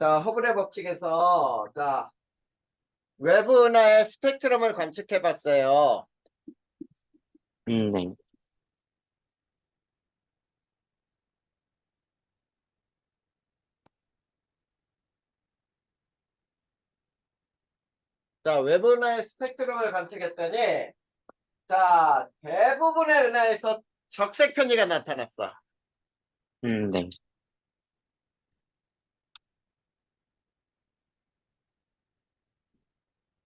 자, 허블의 법칙에서 외부 은하의 스펙트럼을 관측해 봤어요. 네. 자, 외부 은하의 스펙트럼을 관측했더니 대부분의 은하에서 적색 편의가 나타났어. 네.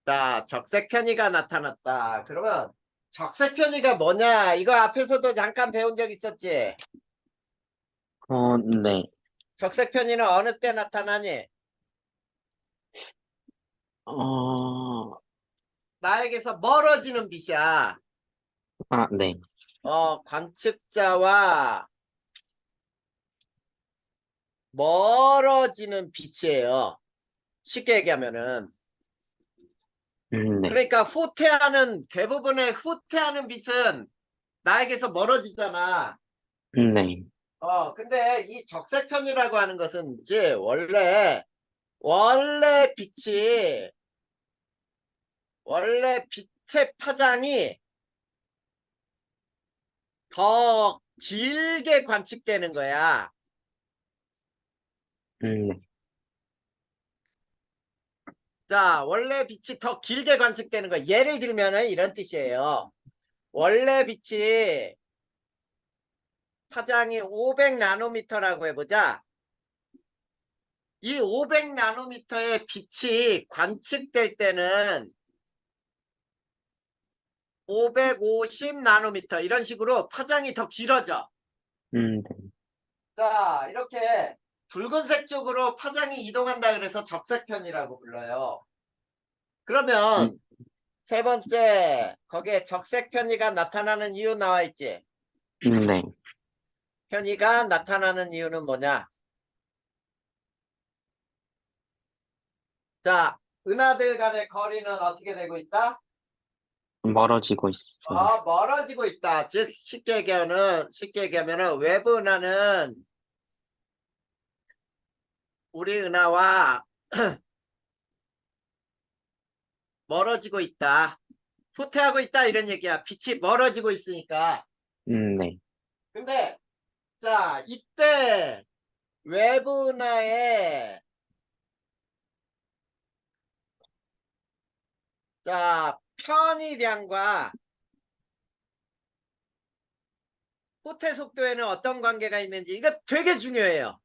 자, 적색 편의가 나타났다. 그러면 적색 편의가 뭐냐? 이거 앞에서도 잠깐 배운 적 있었지? 네. 적색 편의는 어느 때 나타나니? 어, 나에게서 멀어지는 빛이야. 네. 관측자와 멀어지는 빛이에요. 쉽게 얘기하면은. 네. 그러니까 대부분의 후퇴하는 빛은 나에게서 멀어지잖아. 네. 근데 이 적색편이라고 하는 것은 이제 원래 빛의 파장이 더 길게 관측되는 거야. 네. 자, 원래 빛이 더 길게 관측되는 거. 예를 들면은 이런 뜻이에요. 원래 빛이 파장이 500나노미터라고 해보자. 이 500나노미터의 빛이 관측될 때는 550나노미터 이런 식으로 파장이 더 길어져. 네. 자, 이렇게 붉은색 쪽으로 파장이 이동한다 그래서 적색편이라고 불러요. 그러면 세 번째, 거기에 적색 편의가 나타나는 이유 나와 있지? 네. 편의가 나타나는 이유는 뭐냐? 자, 은하들 간의 거리는 어떻게 되고 있다? 멀어지고 있어요. 멀어지고 있다. 즉, 쉽게 얘기하면은 외부 은하는 우리 은하와 멀어지고 있다. 후퇴하고 있다. 이런 얘기야. 빛이 멀어지고 있으니까. 네. 근데, 이때 외부 은하의 편의량과 후퇴 속도에는 어떤 관계가 있는지 이거 되게 중요해요.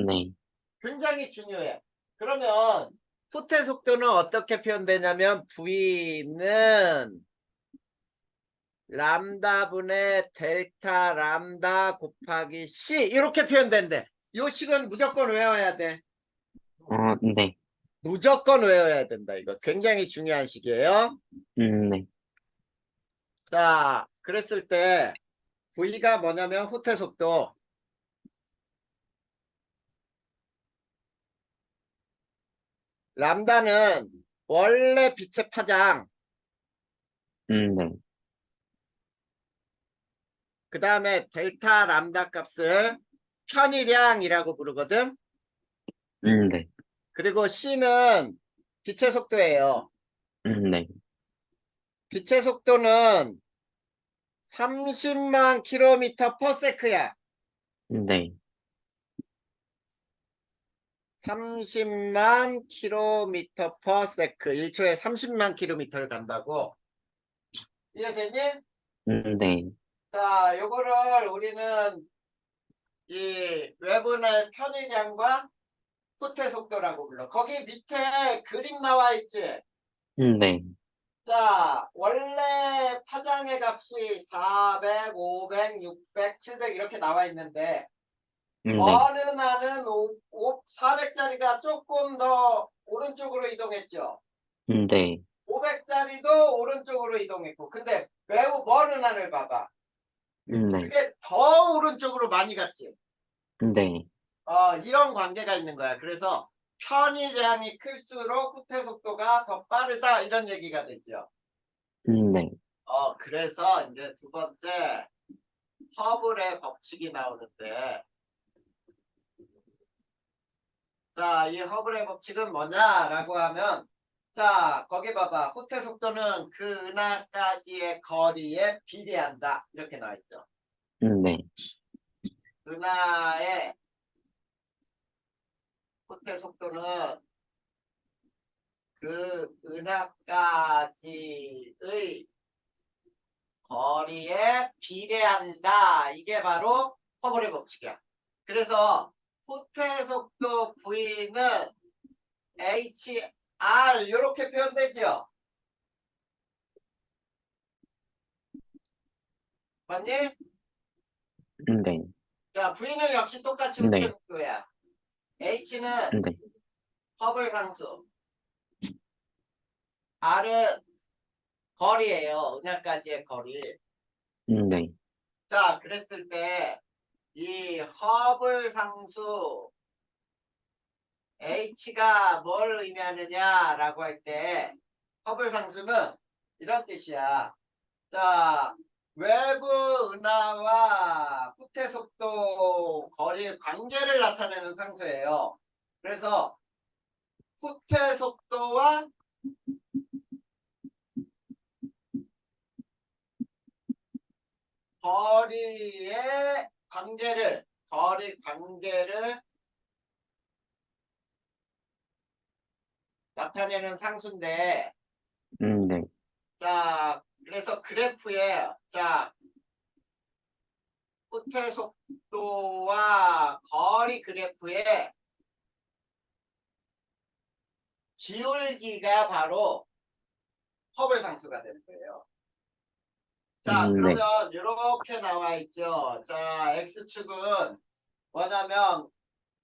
네. 굉장히 중요해. 그러면 후퇴 속도는 어떻게 표현되냐면 V는 람다분의 델타 람다 곱하기 C 이렇게 표현된대. 요 식은 무조건 외워야 돼. 네. 무조건 외워야 된다. 이거 굉장히 중요한 식이에요. 네. 자, 그랬을 때 V가 뭐냐면 후퇴 속도. 람다는 원래 빛의 파장. 네. 그 다음에 델타 람다 값을 편의량이라고 부르거든. 네. 그리고 C는 빛의 속도예요. 네. 빛의 속도는 30만 킬로미터 퍼 세크야. 네. 30만 킬로미터 퍼 세크. 1초에 30만 킬로미터를 간다고. 이해되니? 네. 자, 요거를 우리는 이 외분의 편의량과 후퇴 속도라고 불러. 거기 밑에 그림 나와 있지? 네. 자, 원래 파장의 값이 400, 500, 600, 700 이렇게 나와 있는데 네. 어느 날은 400짜리가 조금 더 오른쪽으로 이동했죠. 네. 500짜리도 오른쪽으로 이동했고 근데 매우 먼 은하를 봐봐. 네. 그게 더 오른쪽으로 많이 갔지. 네. 이런 관계가 있는 거야. 그래서 편의량이 클수록 후퇴 속도가 더 빠르다 이런 얘기가 되죠. 네. 그래서 이제 두 번째 허블의 법칙이 나오는데 자, 이 허블의 법칙은 뭐냐라고 하면, 자, 거기 봐봐. 후퇴 속도는 그 은하까지의 거리에 비례한다. 이렇게 나와 있죠. 네. 은하의 후퇴 속도는 그 은하까지의 거리에 비례한다. 이게 바로 허블의 법칙이야. 그래서 후퇴 속도 V는 HR 이렇게 표현되죠. 맞니? 네. 자, V는 역시 똑같이 후퇴 네. 속도야. H는 네. 허블 상수, R은 거리예요. 은하까지의 거리. 네. 자, 그랬을 때 이 허블 상수 H가 뭘 의미하느냐라고 할 때 허블 상수는 이런 뜻이야. 자, 외부 은하와 후퇴 속도 거리 관계를 나타내는 상수예요. 그래서 후퇴 속도와 거리의 관계를, 거리 관계를 나타내는 상수인데, 네. 자, 그래서 그래프에, 자, 후퇴 속도와 거리 그래프에 기울기가 바로 허블 상수가 되는 거예요. 자, 네. 그러면 이렇게 나와 있죠. 자, X축은 뭐냐면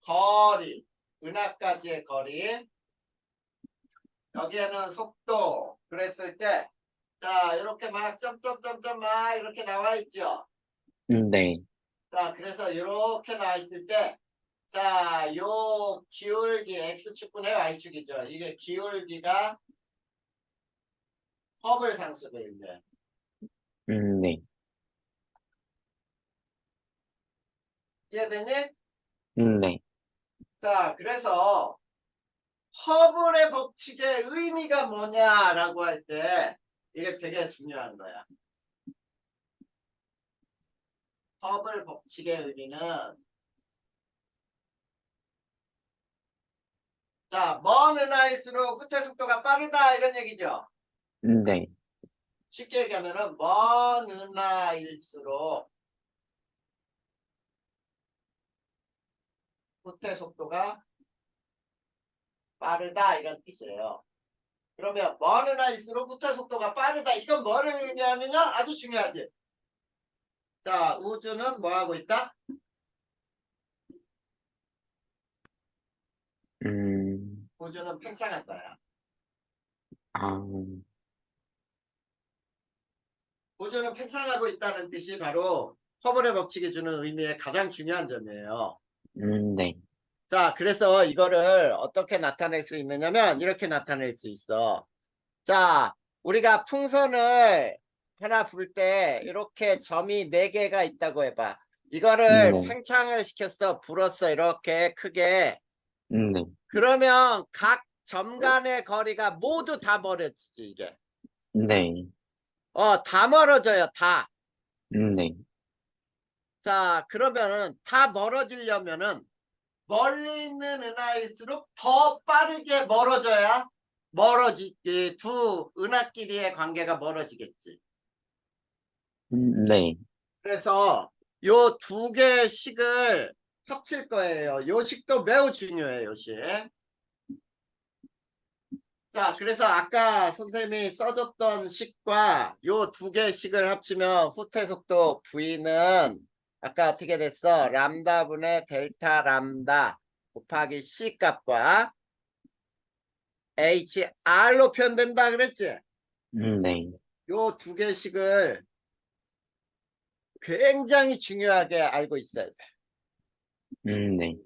거리, 은하까지의 거리, 여기에는 속도. 그랬을 때, 자, 이렇게 막 점점점점 막 이렇게 나와 있죠. 네. 자, 그래서 이렇게 나와 있을 때, 자, 요 기울기 X축분의 Y축이죠. 이게 기울기가 허블 상수들인데. 네. 이해되니? 네. 자, 그래서 허블의 법칙의 의미가 뭐냐라고 할 때 이게 되게 중요한 거야. 허블 법칙의 의미는 자, 먼 은하일수록 후퇴 속도가 빠르다 이런 얘기죠. 네. 쉽게 얘기하면은 먼 은하일수록 후퇴 속도가 빠르다 이런 뜻이에요. 그러면 먼 은하일수록 후퇴 속도가 빠르다. 이건 뭐를 의미하느냐? 아주 중요하지. 자, 우주는 뭐 하고 있다? 음, 우주는 팽창한다야. 아, 우주는 팽창하고 있다는 뜻이 바로 허블의 법칙이 주는 의미의 가장 중요한 점이에요. 네. 자, 그래서 이거를 어떻게 나타낼 수 있느냐면 이렇게 나타낼 수 있어. 자, 우리가 풍선을 하나 불 때 이렇게 점이 4개가 있다고 해봐. 이거를 네. 팽창을 시켰어. 불었어. 이렇게 크게. 네. 그러면 각 점 간의 거리가 모두 다 멀어지지, 이게. 네. 다 멀어져요, 다. 네. 자, 그러면은 다 멀어지려면은 멀리 있는 은하일수록 더 빠르게 멀어져야 두 은하끼리의 관계가 멀어지겠지. 네. 그래서 요 두 개의 식을 합칠 거예요. 요 식도 매우 중요해요, 요 식. 자, 그래서 아까 선생님이 써줬던 식과 요 두 개의 식을 합치면 후퇴 속도 V는 아까 어떻게 됐어? 람다분의 델타 람다 곱하기 C 값과 HR로 표현된다 그랬지? 네. 요 두 개의 식을 굉장히 중요하게 알고 있어야 돼. 네.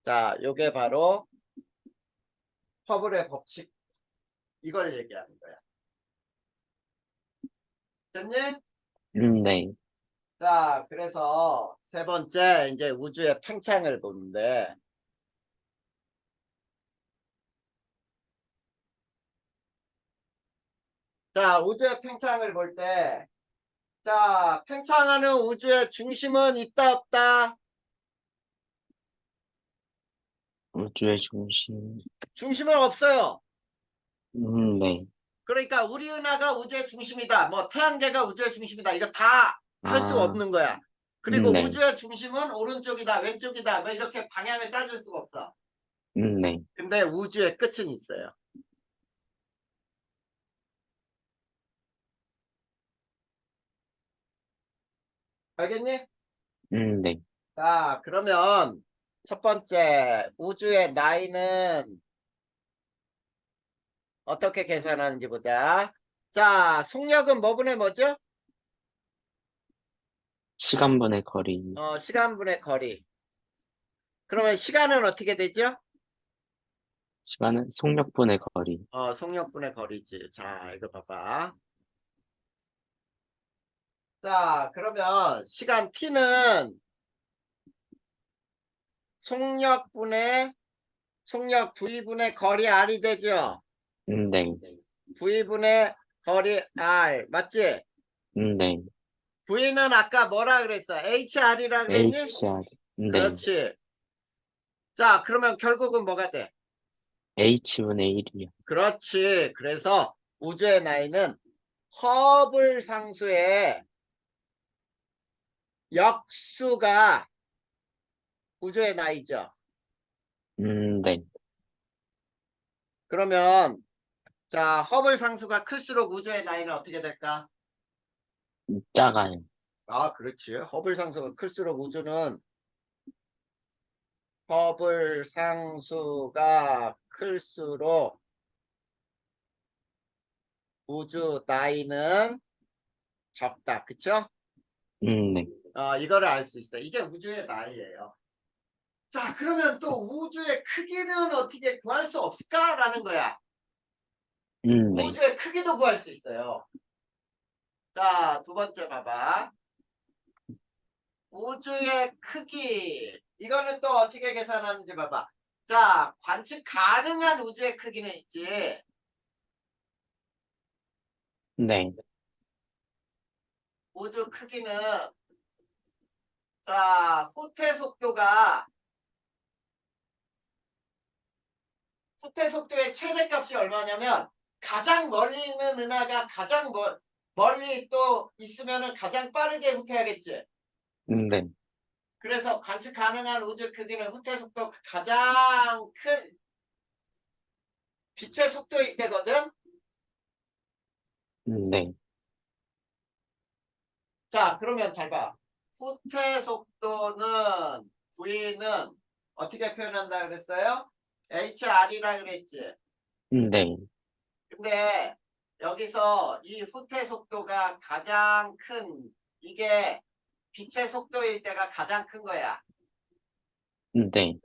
자, 요게 바로 허블의 법칙. 이걸 얘기하는 거야. 됐니? 네. 자, 그래서 세 번째 이제 우주의 팽창을 보는데 자, 우주의 팽창을 볼 때, 자, 팽창하는 우주의 중심은 있다, 없다? 우주의 중심. 중심은 없어요. 네. 그러니까 우리 은하가 우주의 중심이다. 뭐 태양계가 우주의 중심이다. 이거 다 할 수가 아, 없는 거야. 그리고 네. 우주의 중심은 오른쪽이다, 왼쪽이다. 뭐 이렇게 방향을 따질 수가 없어. 네. 근데 우주의 끝은 있어요. 알겠니? 네. 자, 그러면 첫 번째 우주의 나이는 어떻게 계산하는지 보자. 자, 속력은 뭐분의 뭐죠? 시간분의 거리. 시간분의 거리. 그러면 시간은 어떻게 되죠? 시간은 속력분의 거리. 속력분의 거리지. 자, 이거 봐봐. 자, 그러면 시간 t는 속력 v분의 거리 r이 되죠? 네. v분의 거리 r. 맞지? 네. v는 아까 뭐라 그랬어? hr이라 그랬니? HR. 네. 그렇지. 자, 그러면 결국은 뭐가 돼? H분의 1이요. 그렇지. 그래서 우주의 나이는 허블 상수의 역수가 우주의 나이죠. 네. 그러면 자, 허블 상수가 클수록 우주의 나이는 어떻게 될까? 작아요. 아, 그렇지. 허블 상수가 클수록 허블 상수가 클수록 우주 나이는 적다. 그쵸? 네. 이거를 알 수 있어. 이게 우주의 나이예요. 자, 그러면 또 우주의 크기는 어떻게 구할 수 없을까라는 거야. 네. 우주의 크기도 구할 수 있어요. 자, 두 번째 봐봐. 우주의 크기. 이거는 또 어떻게 계산하는지 봐봐. 자, 관측 가능한 우주의 크기는 있지. 네. 우주 크기는 자, 후퇴 속도의 최대값이 얼마냐면 가장 멀리 있는 은하가 가장 멀리 또 있으면은 가장 빠르게 후퇴하겠지. 네. 그래서 관측 가능한 우주 크기는 후퇴 속도 가장 큰 빛의 속도일 때거든. 네. 자, 그러면 잘 봐. 후퇴 속도는 V는 어떻게 표현한다 그랬어요? HR이라 그랬지. 네. 근데 여기서 이 후퇴 속도가 가장 큰 이게 빛의 속도일 때가 가장 큰 거야. 네.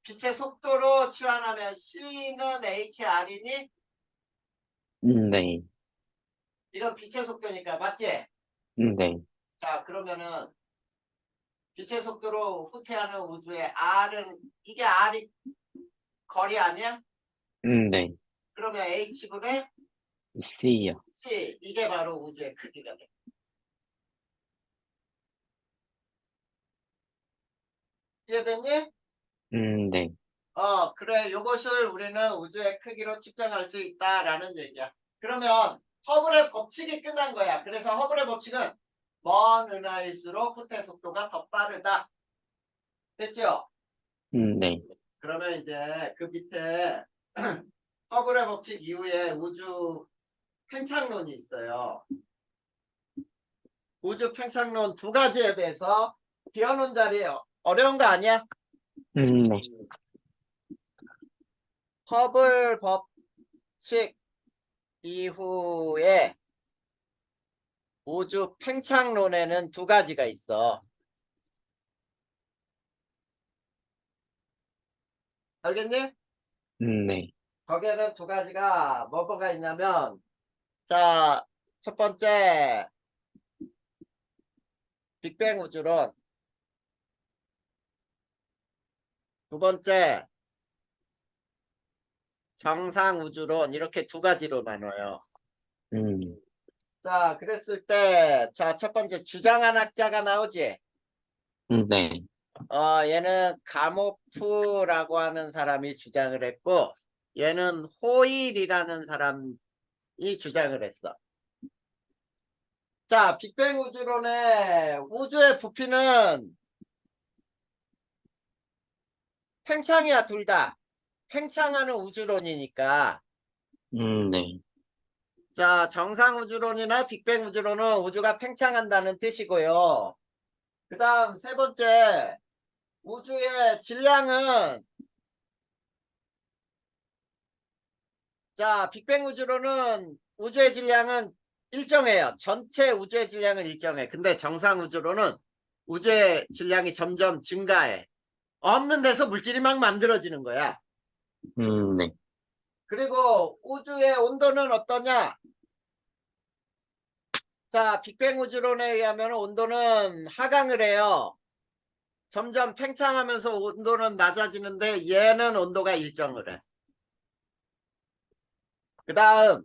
빛의 속도로 치환하면 C는 HR이니 네. 이건 빛의 속도니까 맞지? 네. 자, 그러면은 빛의 속도로 후퇴하는 우주의 R은 이게 R이 거리 아니야? 네. 그러면 H분의 C요. C 이게 바로 우주의 크기가 돼. 이해됐니? 네. 그래. 요것을 우리는 우주의 크기로 측정할 수 있다라는 얘기야. 그러면 허블의 법칙이 끝난 거야. 그래서 허블의 법칙은 먼 은하일수록 후퇴 속도가 더 빠르다. 됐죠? 네. 그러면 이제 그 밑에 허블의 법칙 이후에 우주 팽창론이 있어요. 우주 팽창론 두 가지에 대해서 비워놓은 자리에 어려운 거 아니야? 네. 허블 법칙 이후에 우주 팽창론에는 두 가지가 있어. 알겠니? 네. 거기에는 두 가지가 뭐가 있냐면 자, 첫 번째 빅뱅 우주론, 두 번째 정상 우주론 이렇게 두 가지로 나눠요. 음, 자, 그랬을 때, 자, 첫 번째 주장한 학자가 나오지. 네. 얘는 가모프라고 하는 사람이 주장을 했고, 얘는 호일이라는 사람이 주장을 했어. 자, 빅뱅 우주론의 우주의 부피는 팽창이야, 둘 다. 팽창하는 우주론이니까. 네. 자, 정상 우주론이나 빅뱅 우주론은 우주가 팽창한다는 뜻이고요. 그 다음 세 번째, 우주의 질량은, 자, 빅뱅 우주론은 우주의 질량은 일정해요. 전체 우주의 질량은 일정해. 근데 정상 우주론은 우주의 질량이 점점 증가해. 없는 데서 물질이 막 만들어지는 거야. 네. 그리고 우주의 온도는 어떠냐? 자, 빅뱅 우주론에 의하면 온도는 하강을 해요. 점점 팽창하면서 온도는 낮아지는데 얘는 온도가 일정을 해. 그 다음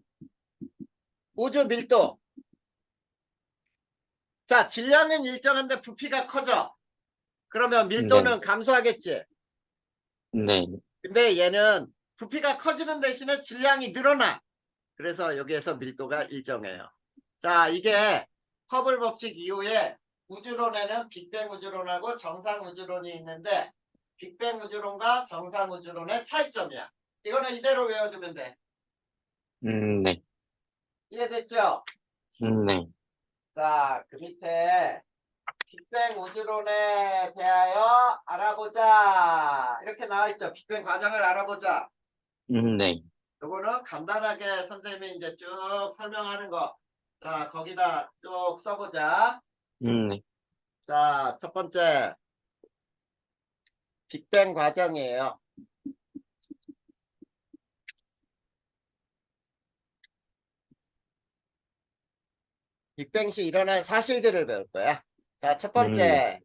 우주 밀도. 자, 질량은 일정한데 부피가 커져. 그러면 네. 밀도는 감소하겠지. 네. 근데 얘는 부피가 커지는 대신에 질량이 늘어나. 그래서 여기에서 밀도가 일정해요. 자, 이게 허블 법칙 이후에 우주론에는 빅뱅 우주론하고 정상 우주론이 있는데 빅뱅 우주론과 정상 우주론의 차이점이야. 이거는 이대로 외워두면 돼. 네. 이해됐죠? 네. 자, 그 밑에 빅뱅 우주론에 대하여 알아보자. 이렇게 나와 있죠. 빅뱅 과정을 알아보자. 네. 요거는 간단하게 선생님이 이제 쭉 설명하는 거. 자, 거기다 쭉 써보자. 네. 자, 첫 번째, 빅뱅 과정이에요. 빅뱅 시 일어난 사실들을 배울 거야. 자, 첫 네. 번째,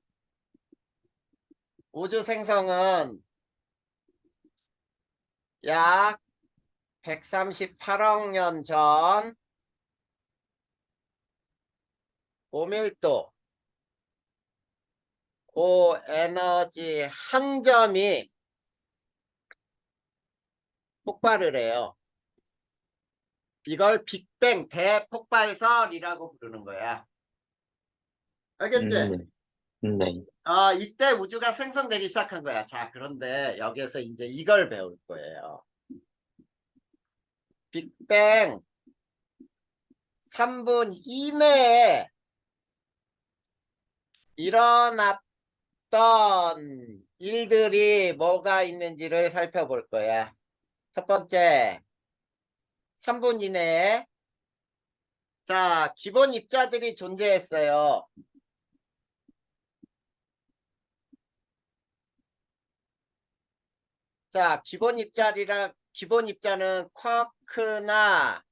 우주 생성은 약 138억 년 전 고밀도, 고에너지 한 점이 폭발을 해요. 이걸 빅뱅 대폭발설이라고 부르는 거야. 알겠지? 네. 네. 이때 우주가 생성되기 시작한 거야. 자, 그런데 여기에서 이제 이걸 배울 거예요. 빅뱅 3분 이내에 일어났던 일들이 뭐가 있는지를 살펴볼 거야. 첫 번째, 3분 이내에 자, 기본 입자들이 존재했어요. 자, 기본 입자는 쿼크나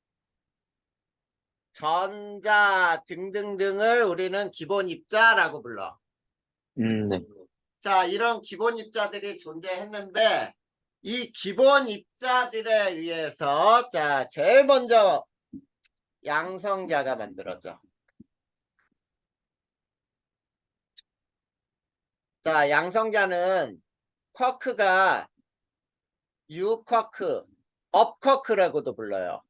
전자 등등등을 우리는 기본 입자라고 불러. 네. 자, 이런 기본 입자들이 존재했는데 이 기본 입자들에 의해서 자, 제일 먼저 양성자가 만들어져. 자, 양성자는 쿼크가 U쿼크, 업쿼크라고도 불러요.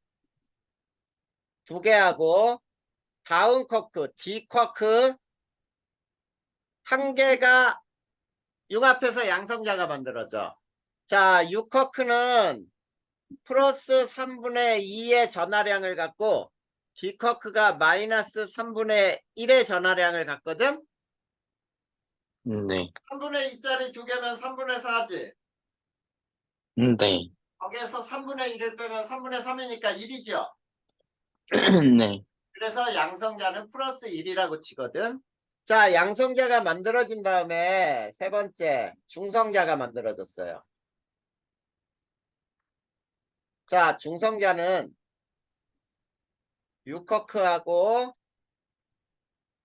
두 개하고 다운쿼크, D쿼크 한 개가 융합해서 양성자가 만들어져. 자, U쿼크는 플러스 3분의 2의 전하량을 갖고 D쿼크가 마이너스 3분의 1의 전하량을 갖거든. 네. 3분의 2짜리 두 개면 3분의 4지. 네. 거기에서 3분의 1을 빼면 3분의 3이니까 1이죠. 네. 그래서 양성자는 플러스 1이라고 치거든. 자, 양성자가 만들어진 다음에 세 번째 중성자가 만들어졌어요. 자, 중성자는 U쿼크하고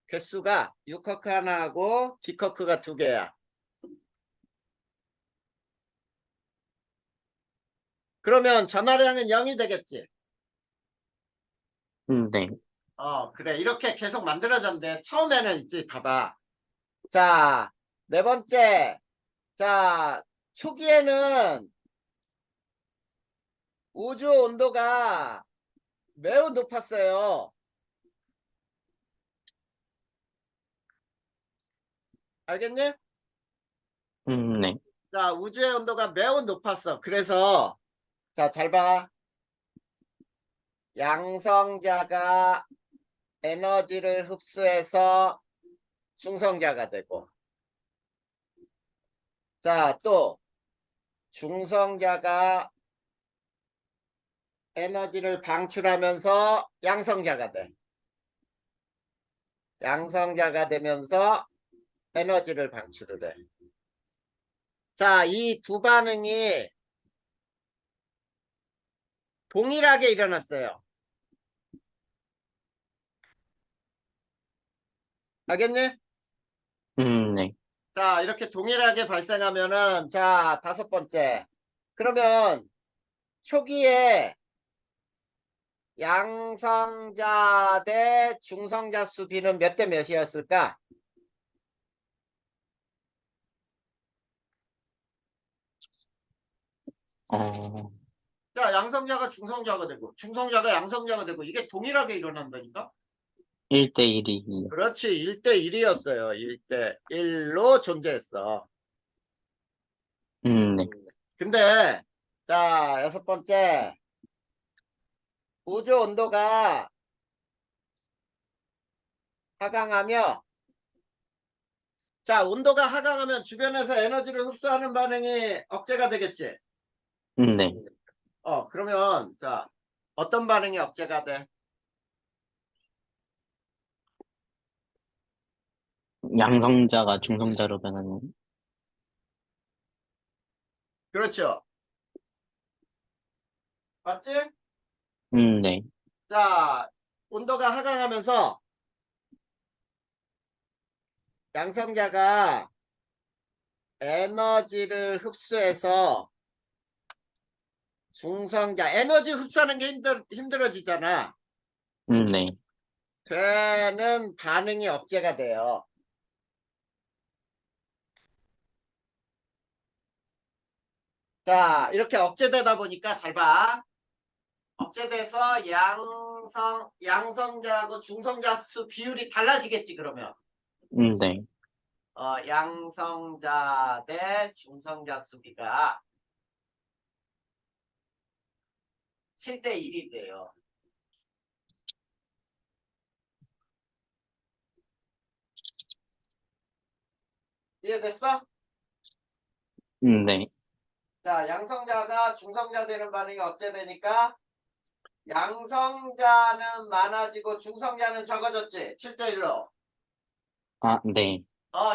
개수가 U쿼크 하나하고 D쿼크가 두 개야. 그러면 전하량은 0이 되겠지. 네. 그래. 이렇게 계속 만들어졌는데, 처음에는 있지, 봐봐. 자, 네 번째. 자, 초기에는 우주 온도가 매우 높았어요. 알겠니? 네. 자, 우주의 온도가 매우 높았어. 그래서, 자, 잘 봐. 양성자가 에너지를 흡수해서 중성자가 되고, 자, 또, 중성자가 에너지를 방출하면서 양성자가 돼. 양성자가 되면서 에너지를 방출을 해. 자, 이 두 반응이 동일하게 일어났어요. 알겠니? 네. 자, 이렇게 동일하게 발생하면은, 자, 다섯 번째. 그러면 초기에 양성자 대 중성자 수 비는 몇 대 몇이었을까? 어, 자, 양성자가 중성자가 되고, 중성자가 양성자가 되고, 이게 동일하게 일어난다니까? 1대1이, 그렇지, 1대1이었어요. 1대1로 존재했어. 네. 근데, 자, 여섯 번째. 우주 온도가 하강하며, 자, 온도가 하강하면 주변에서 에너지를 흡수하는 반응이 억제가 되겠지? 네. 그러면, 자, 어떤 반응이 억제가 돼? 양성자가 중성자로 변하는, 그렇죠. 맞지? 네. 자, 온도가 하강하면서 양성자가 에너지를 흡수해서 중성자, 에너지 흡수하는 게 힘들어지잖아. 네. 되는 반응이 억제가 돼요. 자, 이렇게 억제되다 보니까 잘 봐. 억제돼서 양성자하고 중성자 수 비율이 달라지겠지, 그러면. 네. 양성자 대 중성자 수비가 7대1이 돼요. 이해됐어? 네. 자, 양성자가 중성자 되는 반응이 억제되니까 양성자는 많아지고 중성자는 적어졌지. 7대1로. 아, 네.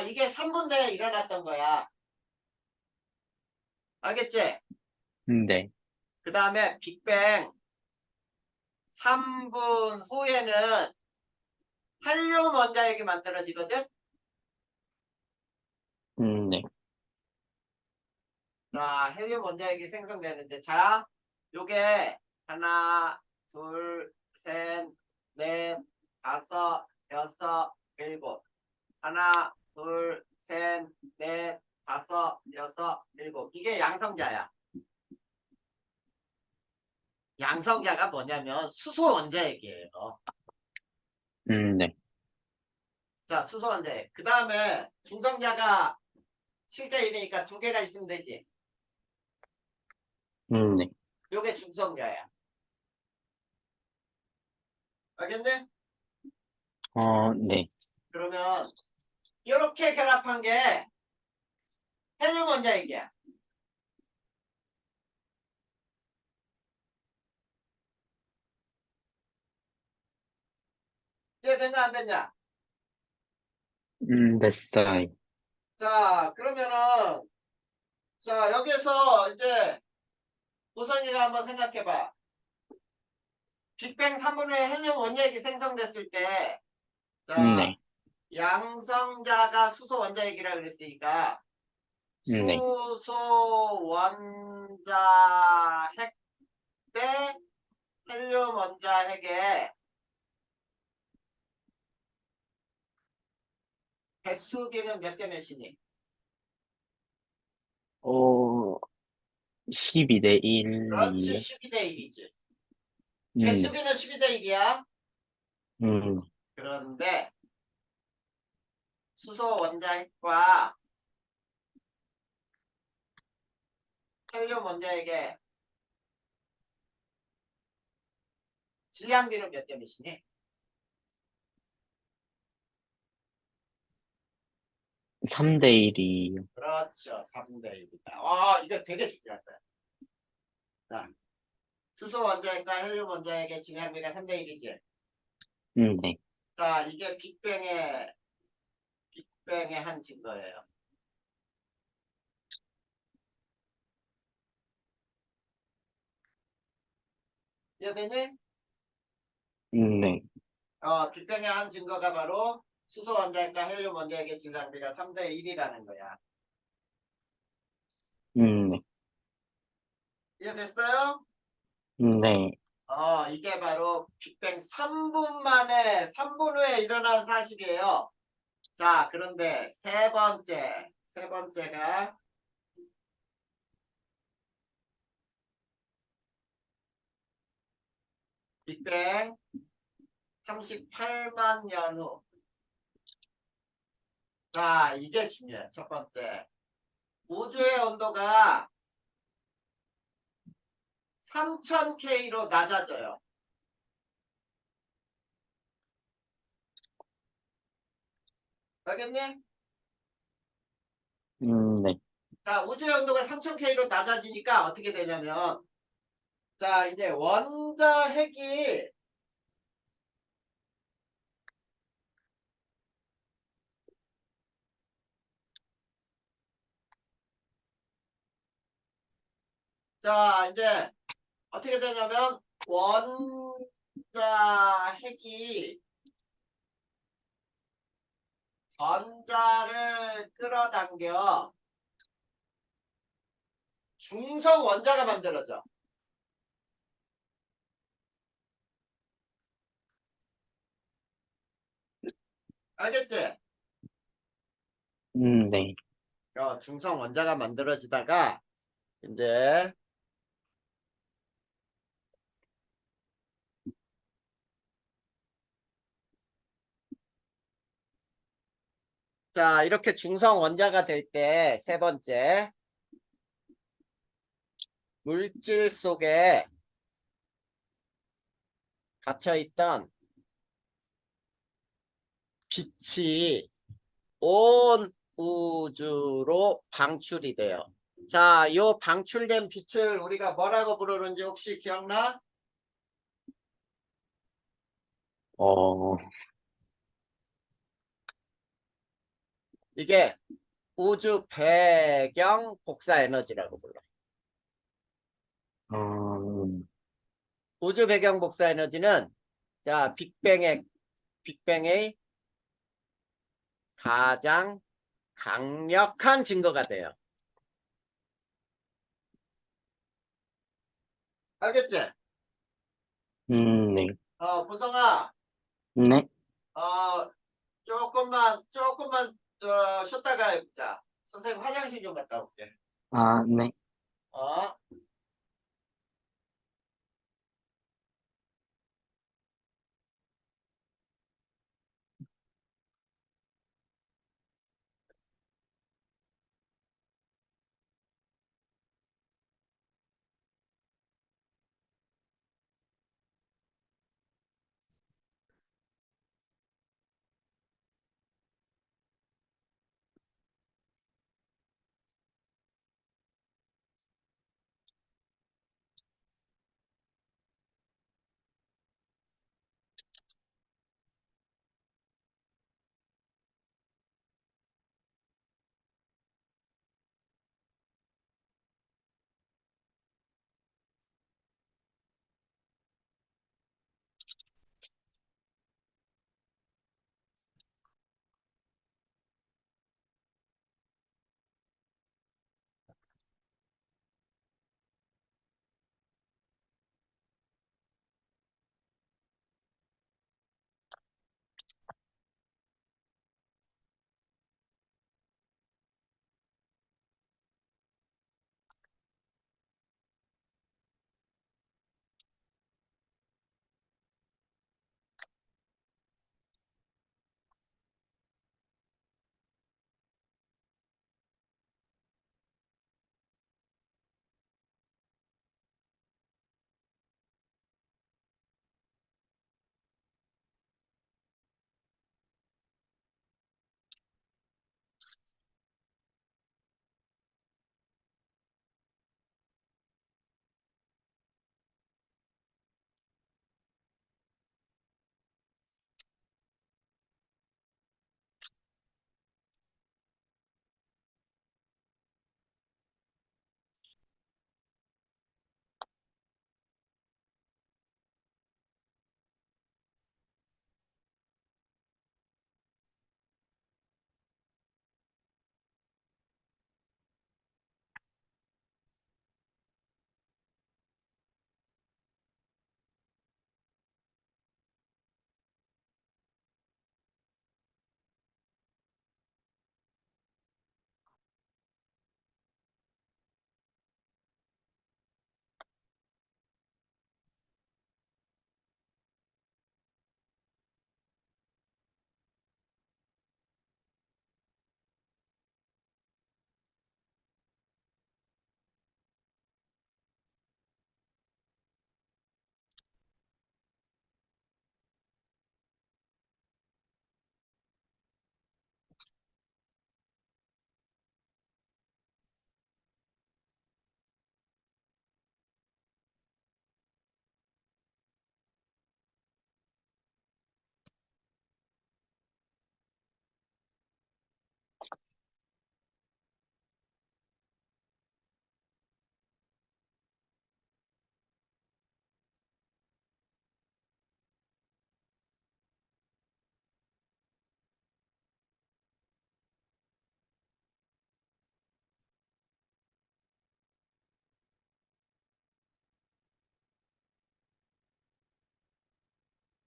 이게 3분대에 일어났던 거야. 알겠지? 네. 그 다음에 빅뱅 3분 후에는 헬륨 원자핵이 만들어지거든? 네. 자, 헬륨 원자핵이 생성되는데, 자, 요게 하나, 둘, 셋, 넷, 다섯, 여섯, 일곱. 하나, 둘, 셋, 넷, 다섯, 여섯, 일곱. 이게 양성자야. 양성자가 뭐냐면 수소 원자핵이에요. 네. 자, 수소 원자핵. 그 다음에 중성자가 7대1이니까 두 개가 있으면 되지. 네. 요게 중성자야. 알겠네? 네. 그러면 이렇게 결합한 게 헬륨 원자핵이야. 이해됐냐 안 됐냐? 됐어요. 자, 그러면은 자, 여기에서 이제 우성이가 한번 생각해봐. 빅뱅 3분의 헬륨 원자핵이 생성됐을 때, 자, 네. 양성자가 수소 원자핵이라 그랬으니까 네. 수소 원자핵 대 헬륨 원자핵의 개수비는 몇 대 몇이니? 어, 12대 그렇지, 1이요. 12대 1이지. 네. 개수비는 12대 1이야. 음, 그런데 수소 원자핵과 헬륨 원자핵의 질량비는 몇 대 몇이니? 3대 1이요. 그렇죠, 3대 1이다. 이거 되게 중요한 거야. 자, 수소 원자핵과 헬륨 원자핵의 질량비가 3대 1이지. 네. 자, 이게 빅뱅의 한 증거예요. 이해되니? 네. 빅뱅의 한 증거가 바로 수소 원자핵과 헬륨 원자핵의 질량비가 3대 1이라는 거야. 네. 이해됐어요? 네. 이게 바로 빅뱅 3분 만에, 3분 후에 일어난 사실이에요. 자, 그런데 세 번째가 빅뱅 38만 년 후. 자, 이게 중요해. 첫 번째. 우주의 온도가 3000K로 낮아져요. 알겠니? 네. 자, 우주의 온도가 3000K로 낮아지니까 어떻게 되냐면, 자, 이제 원자핵이, 자, 이제 어떻게 되냐면, 원자핵이 전자를 끌어당겨 중성 원자가 만들어져. 알겠지? 네. 중성 원자가 만들어지다가 이제 자 이렇게 중성 원자가 될 때 세 번째 물질 속에 갇혀 있던 빛이 온 우주로 방출이 돼요. 자, 요 방출된 빛을 우리가 뭐라고 부르는지 혹시 기억나? 어, 이게 우주 배경 복사 에너지라고 불러. 음, 우주 배경 복사 에너지는 자 빅뱅의 가장 강력한 증거가 돼요. 알겠지? 네. 보성아, 네. 어, 조금만 쉬었다가 해보자. 선생님 화장실 좀 갔다 올게. 아, 네. 어?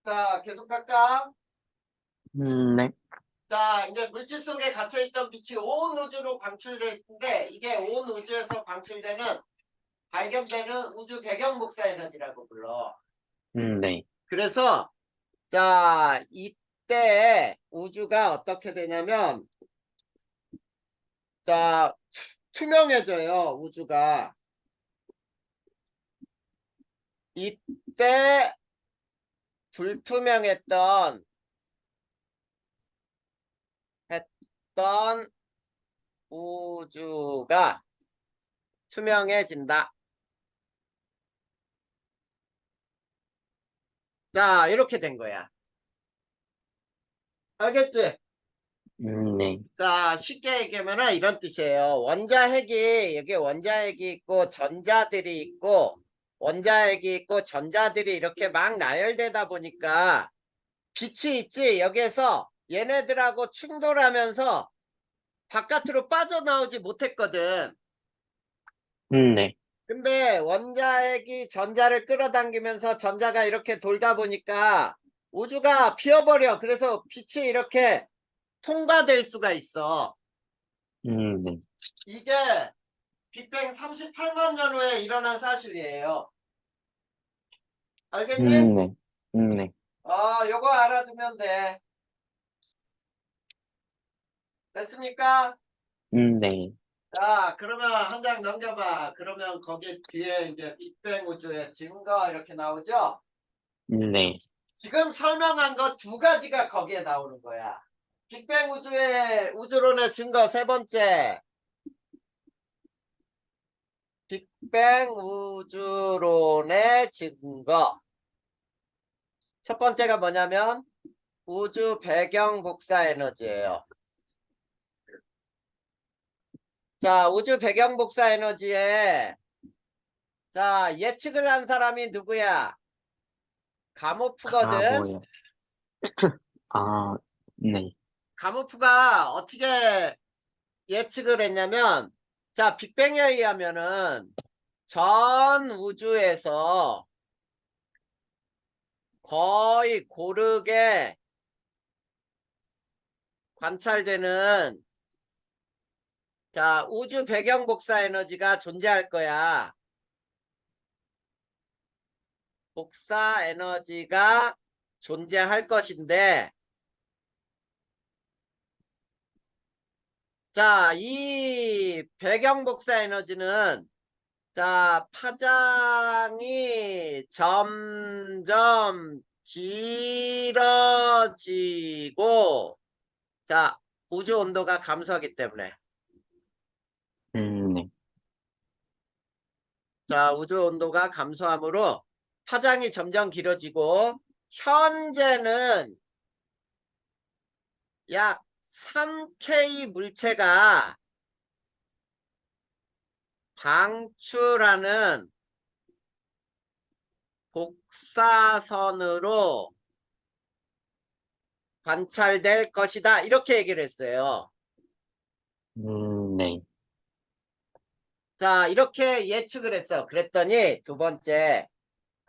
자, 계속 할까? 네. 자, 이제 물질 속에 갇혀있던 빛이 온 우주로 방출돼 있는데 이게 온 우주에서 방출되는 발견되는 우주 배경 복사 에너지라고 불러. 네. 그래서 자, 이때 우주가 어떻게 되냐면 자, 투명해져요, 우주가. 이때 불투명했던 했던 우주가 투명해진다. 자, 이렇게 된 거야. 알겠지? 네. 자, 쉽게 얘기하면 이런 뜻이에요. 원자핵이, 여기 원자핵이 있고, 전자들이 있고, 원자핵이 있고, 전자들이 이렇게 막 나열되다 보니까, 빛이 있지, 여기에서 얘네들하고 충돌하면서 바깥으로 빠져나오지 못했거든. 네. 근데 원자핵이 전자를 끌어당기면서 전자가 이렇게 돌다 보니까 우주가 비어버려. 그래서 빛이 이렇게 통과될 수가 있어. 네. 이게 빅뱅 38만 년 후에 일어난 사실이에요. 알겠니? 네. 네. 요거 알아두면 돼. 됐습니까? 네. 자, 그러면 한 장 넘겨봐. 그러면 거기 뒤에 이제 빅뱅 우주의 증거 이렇게 나오죠? 네. 지금 설명한 거 두 가지가 거기에 나오는 거야. 빅뱅 우주의 우주론의 증거 세 번째. 빅뱅 우주론의 증거. 첫 번째가 뭐냐면 우주 배경 복사 에너지예요. 자, 우주 배경 복사 에너지에 자, 예측을 한 사람이 누구야? 가모프거든. 뭐야? 아, 네. 가모프가 어떻게 예측을 했냐면 자, 빅뱅에 의하면은 전 우주에서 거의 고르게 관찰되는 자, 우주 배경 복사 에너지가 존재할 거야. 복사 에너지가 존재할 것인데 자, 이 배경 복사 에너지는 자, 파장이 점점 길어지고 자, 우주 온도가 감소하기 때문에 네. 자, 우주 온도가 감소하므로 파장이 점점 길어지고 현재는 약 3K 물체가 방출하는 복사선으로 관찰될 것이다. 이렇게 얘기를 했어요. 네. 자, 이렇게 예측을 했어. 그랬더니 두 번째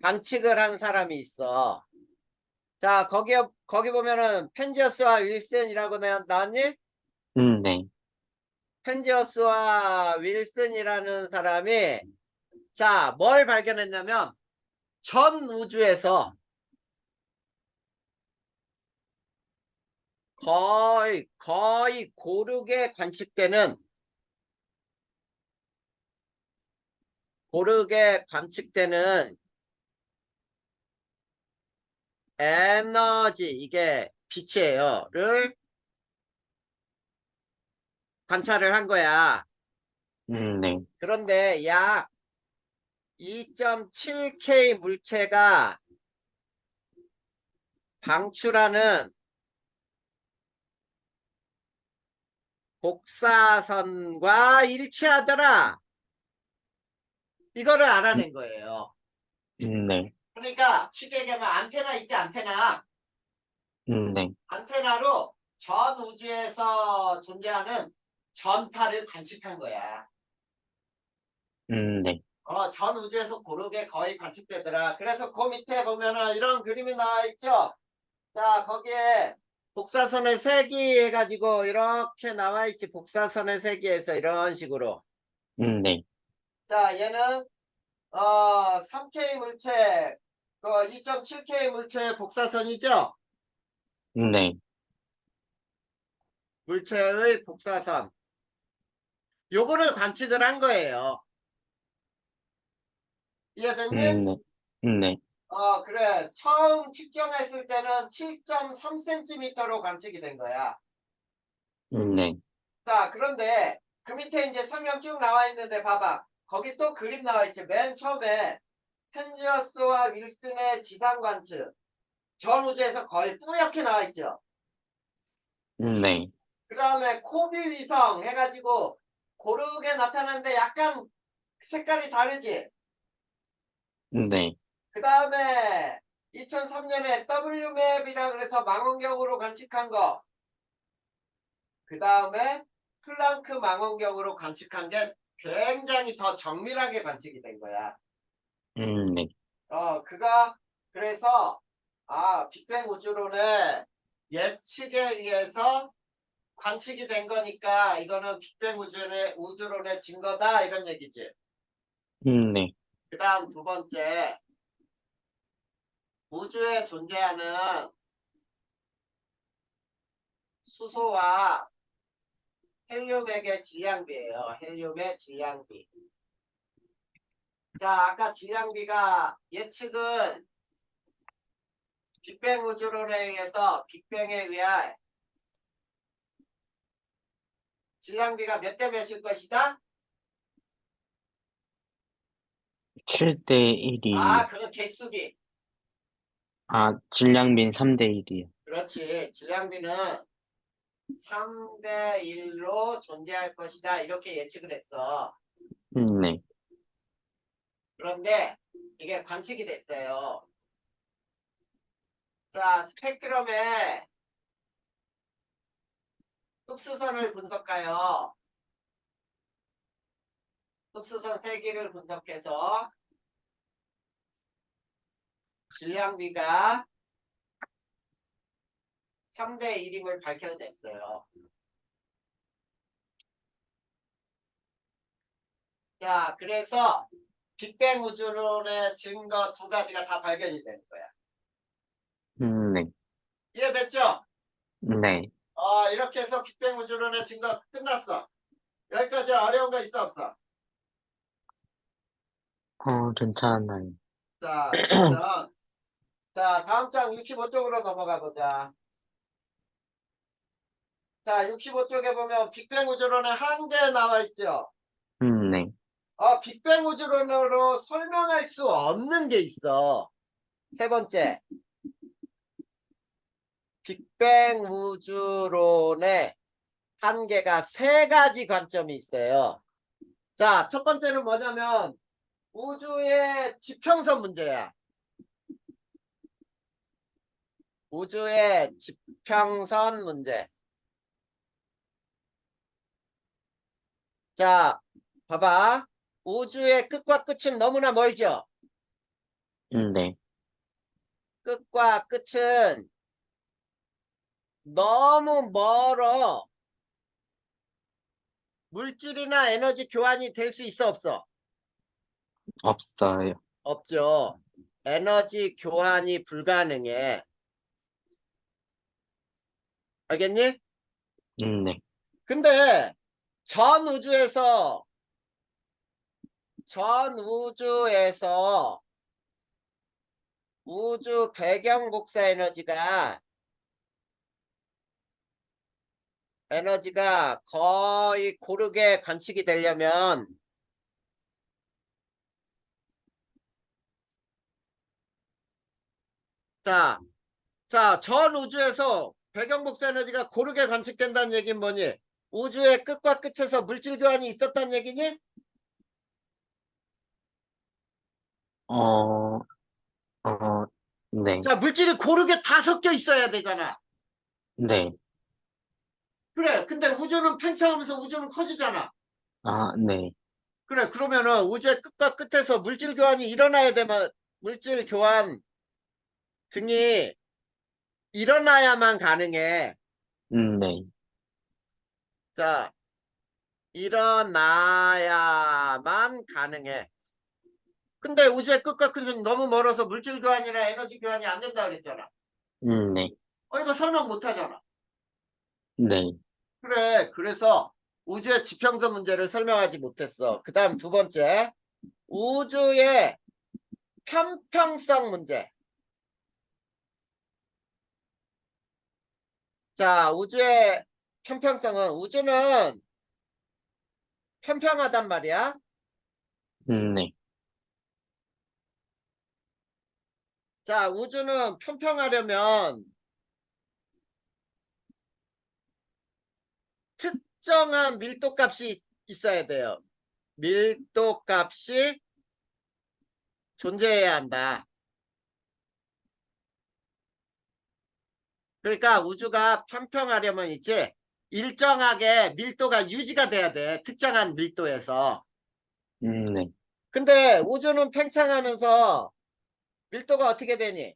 관측을 한 사람이 있어. 자, 거기 보면은 펜지어스와 윌슨이라고 나왔니? 네. 펜지어스와 윌슨이라는 사람이 자, 뭘 발견했냐면 전 우주에서 거의 고르게 관측되는 에너지, 이게 빛이에요.를 관찰을 한 거야. 네. 그런데 약 2.7K 물체가 방출하는 복사선과 일치하더라. 이거를 알아낸 거예요. 네. 그러니까 쉽게 얘기하면 안테나 있지, 안테나. 네. 안테나로 전 우주에서 존재하는 전파를 관측한 거야. 네. 전 우주에서 고르게 거의 관측되더라. 그래서 그 밑에 보면은 이런 그림이 나와 있죠. 자, 거기에 복사선의 세기 해가지고 이렇게 나와 있지. 복사선의 세기에서 이런 식으로. 네. 자, 얘는 3K 물체, 2.7K 물체의 복사선이죠. 네. 물체의 복사선. 요거를 관측을 한 거예요. 이해됐니? 네. 네. 그래. 처음 측정했을 때는 7.3cm로 관측이 된 거야. 네. 자, 그런데 그 밑에 이제 설명 쭉 나와 있는데 봐봐. 거기 또 그림 나와 있지. 맨 처음에 펜지어스와 윌슨의 지상 관측. 전 우주에서 거의 뿌옇게 나와 있죠. 네. 그 다음에 코비 위성 해가지고 고르게 나타나는데 약간 색깔이 다르지. 네. 그 다음에 2003년에 WMAP이라 그래서 망원경으로 관측한 거. 그 다음에 플랑크 망원경으로 관측한 게 굉장히 더 정밀하게 관측이 된 거야. 네. 그가 그래서 빅뱅 우주론의 예측에 의해서 관측이 된 거니까 이거는 빅뱅 우주론의 증거다 이런 얘기지. 네. 그 다음 두 번째, 우주에 존재하는 수소와 헬륨액의 질량비예요. 헬륨의 질량비. 자, 아까 질량비가 예측은 빅뱅 우주론에 의해서 빅뱅에 의한 질량비가 몇 대 몇일 것이다? 7대 1이, 그건 개수비. 질량빈 3대 1이요. 그렇지. 질량비는 3대 1로 존재할 것이다. 이렇게 예측을 했어. 네. 그런데 이게 관측이 됐어요. 자, 스펙트럼에 흡수선을 분석하여 흡수선 세기를 분석해서 질량비가 3대 1임을 밝혀냈어요. 자, 그래서 빅뱅 우주론의 증거 두 가지가 다 발견이 되는 거야. 네. 이해됐죠? 네. 이렇게 해서 빅뱅 우주론의 증거 끝났어. 여기까지 어려운 거 있어 없어? 괜찮아요. 자, 그러면 자, 다음 장 65쪽으로 넘어가 보자. 자, 65쪽에 보면 빅뱅 우주론의 한계 나와 있죠. 네. 빅뱅 우주론으로 설명할 수 없는 게 있어. 세 번째, 빅뱅 우주론의 한계가 세 가지 관점이 있어요. 자, 첫 번째는 뭐냐면 우주의 지평선 문제야. 우주의 지평선 문제. 자, 봐봐. 우주의 끝과 끝은 너무나 멀죠? 네. 끝과 끝은 너무 멀어. 물질이나 에너지 교환이 될 수 있어 없어? 없어요. 없죠. 에너지 교환이 불가능해. 알겠니? 네. 근데 전 우주에서 우주 배경 복사 에너지가 거의 고르게 관측이 되려면 전 우주에서 배경 복사 에너지가 고르게 관측된다는 얘기는 뭐니? 우주의 끝과 끝에서 물질 교환이 있었다는 얘기니? 어, 네. 자, 물질이 고르게 다 섞여 있어야 되잖아. 네. 그래. 근데 우주는 팽창하면서 우주는 커지잖아. 네. 그래, 그러면은 우주의 끝과 끝에서 물질 교환이 일어나야 되면, 물질 교환 등이 일어나야만 가능해. 네. 자, 일어나야만 가능해. 근데 우주의 끝과 끝은 너무 멀어서 물질 교환이나 에너지 교환이 안 된다 그랬잖아. 네. 이거 설명 못 하잖아. 네. 그래, 그래서 우주의 지평선 문제를 설명하지 못했어. 그 다음 두 번째, 우주의 편평성 문제. 자, 우주의 편평성은, 우주는 편평하단 말이야. 네. 자, 우주는 편평하려면 특정한 밀도 값이 있어야 돼요. 밀도 값이 존재해야 한다. 그러니까 우주가 편평하려면 이제 일정하게 밀도가 유지가 돼야 돼. 특정한 밀도에서. 네. 근데 우주는 팽창하면서 밀도가 어떻게 되니?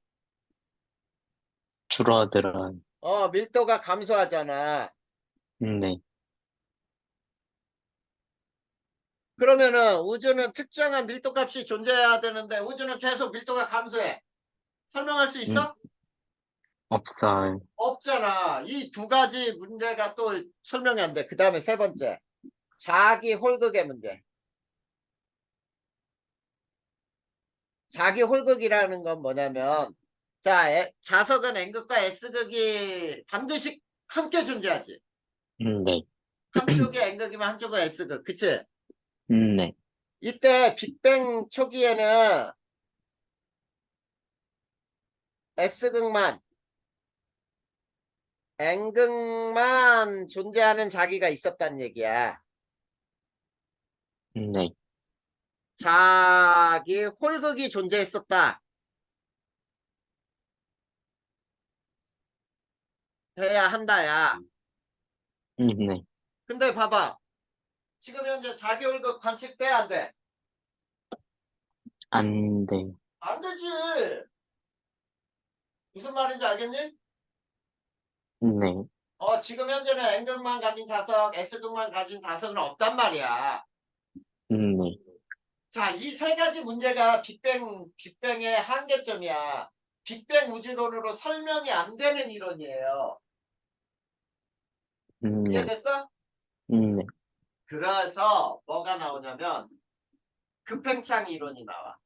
줄어들어. 밀도가 감소하잖아. 네. 그러면은 우주는 특정한 밀도 값이 존재해야 되는데 우주는 계속 밀도가 감소해. 설명할 수 음, 있어? 없어요. 없잖아. 이 두 가지 문제가 또 설명이 안 돼. 그 다음에 세 번째. 자기 홀극의 문제. 자기 홀극이라는 건 뭐냐면, 자, 자석은 N극과 S극이 반드시 함께 존재하지. 네. 한쪽이 N극이면 한쪽은 S극. 그치? 네. 이때 빅뱅 초기에는 S극만, N극만 존재하는 자기가 있었단 얘기야. 네. 자기 홀극이 존재했었다. 해야 한다야. 네. 근데 봐봐. 지금 현재 자기 홀극 관측돼? 안 돼? 안 돼. 안 되지. 무슨 말인지 알겠니? 네. 지금 현재는 N극만 가진 자석, S극만 가진 자석은 없단 말이야. 네. 자, 이 세 가지 문제가 빅뱅의 한계점이야. 빅뱅 우주론으로 설명이 안 되는 이론이에요. 네. 이해됐어? 네. 그래서 뭐가 나오냐면 급팽창 이론이 나와.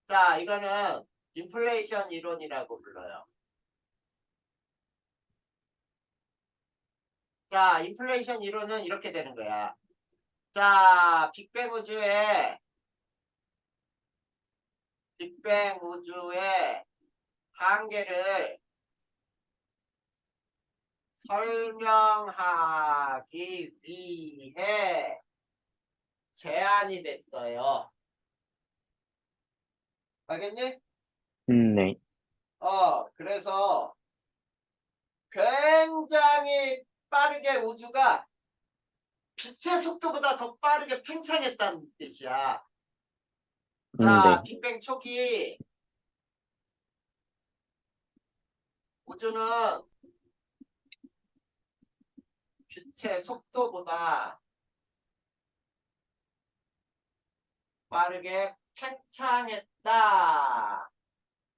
자, 이거는 인플레이션 이론이라고 불러요. 자, 인플레이션 이론은 이렇게 되는 거야. 자, 빅뱅 우주의 한계를 설명하기 위해 제안이 됐어요. 알겠니? 네. 그래서 굉장히 빠르게 우주가 빛의 속도보다 더 빠르게 팽창했다는 뜻이야. 자, 네. 빅뱅 초기 우주는 빛의 속도보다 빠르게 팽창했다.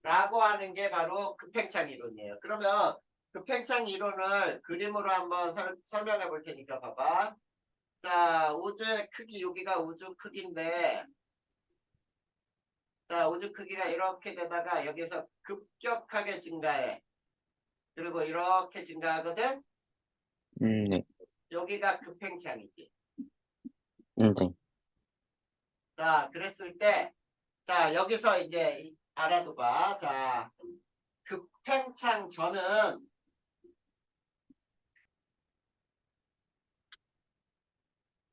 라고 하는 게 바로 급팽창 이론이에요. 그러면 급팽창 이론을 그림으로 한번 설명해 볼 테니까 봐봐. 자, 우주의 크기, 여기가 우주 크기인데, 자, 우주 크기가 이렇게 되다가 여기서 급격하게 증가해. 그리고 이렇게 증가하거든? 네. 여기가 급팽창이지. 네. 자, 그랬을 때, 자, 여기서 이제 알아둬봐. 자, 급팽창 전은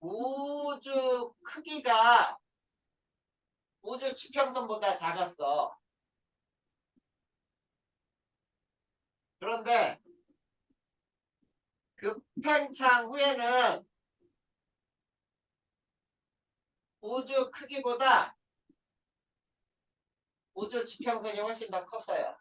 우주 크기가 우주 지평선보다 작았어. 그런데 급팽창 후에는 우주 크기보다 우주 지평선이 훨씬 더 컸어요.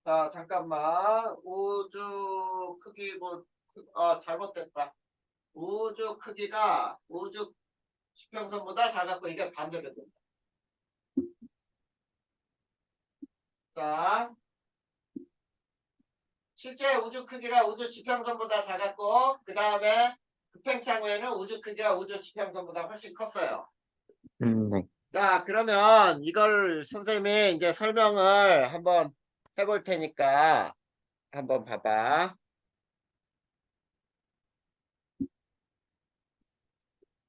자, 잠깐만. 우주 크기 잘못됐다. 우주 크기가 우주 지평선보다 작았고 이게 반대로 된다. 자, 실제 우주 크기가 우주 지평선보다 작았고 그 다음에 급팽창 후에는 우주 크기가 우주 지평선보다 훨씬 컸어요. 네. 자, 그러면 이걸 선생님이 이제 설명을 한번 해볼 테니까 한번 봐봐.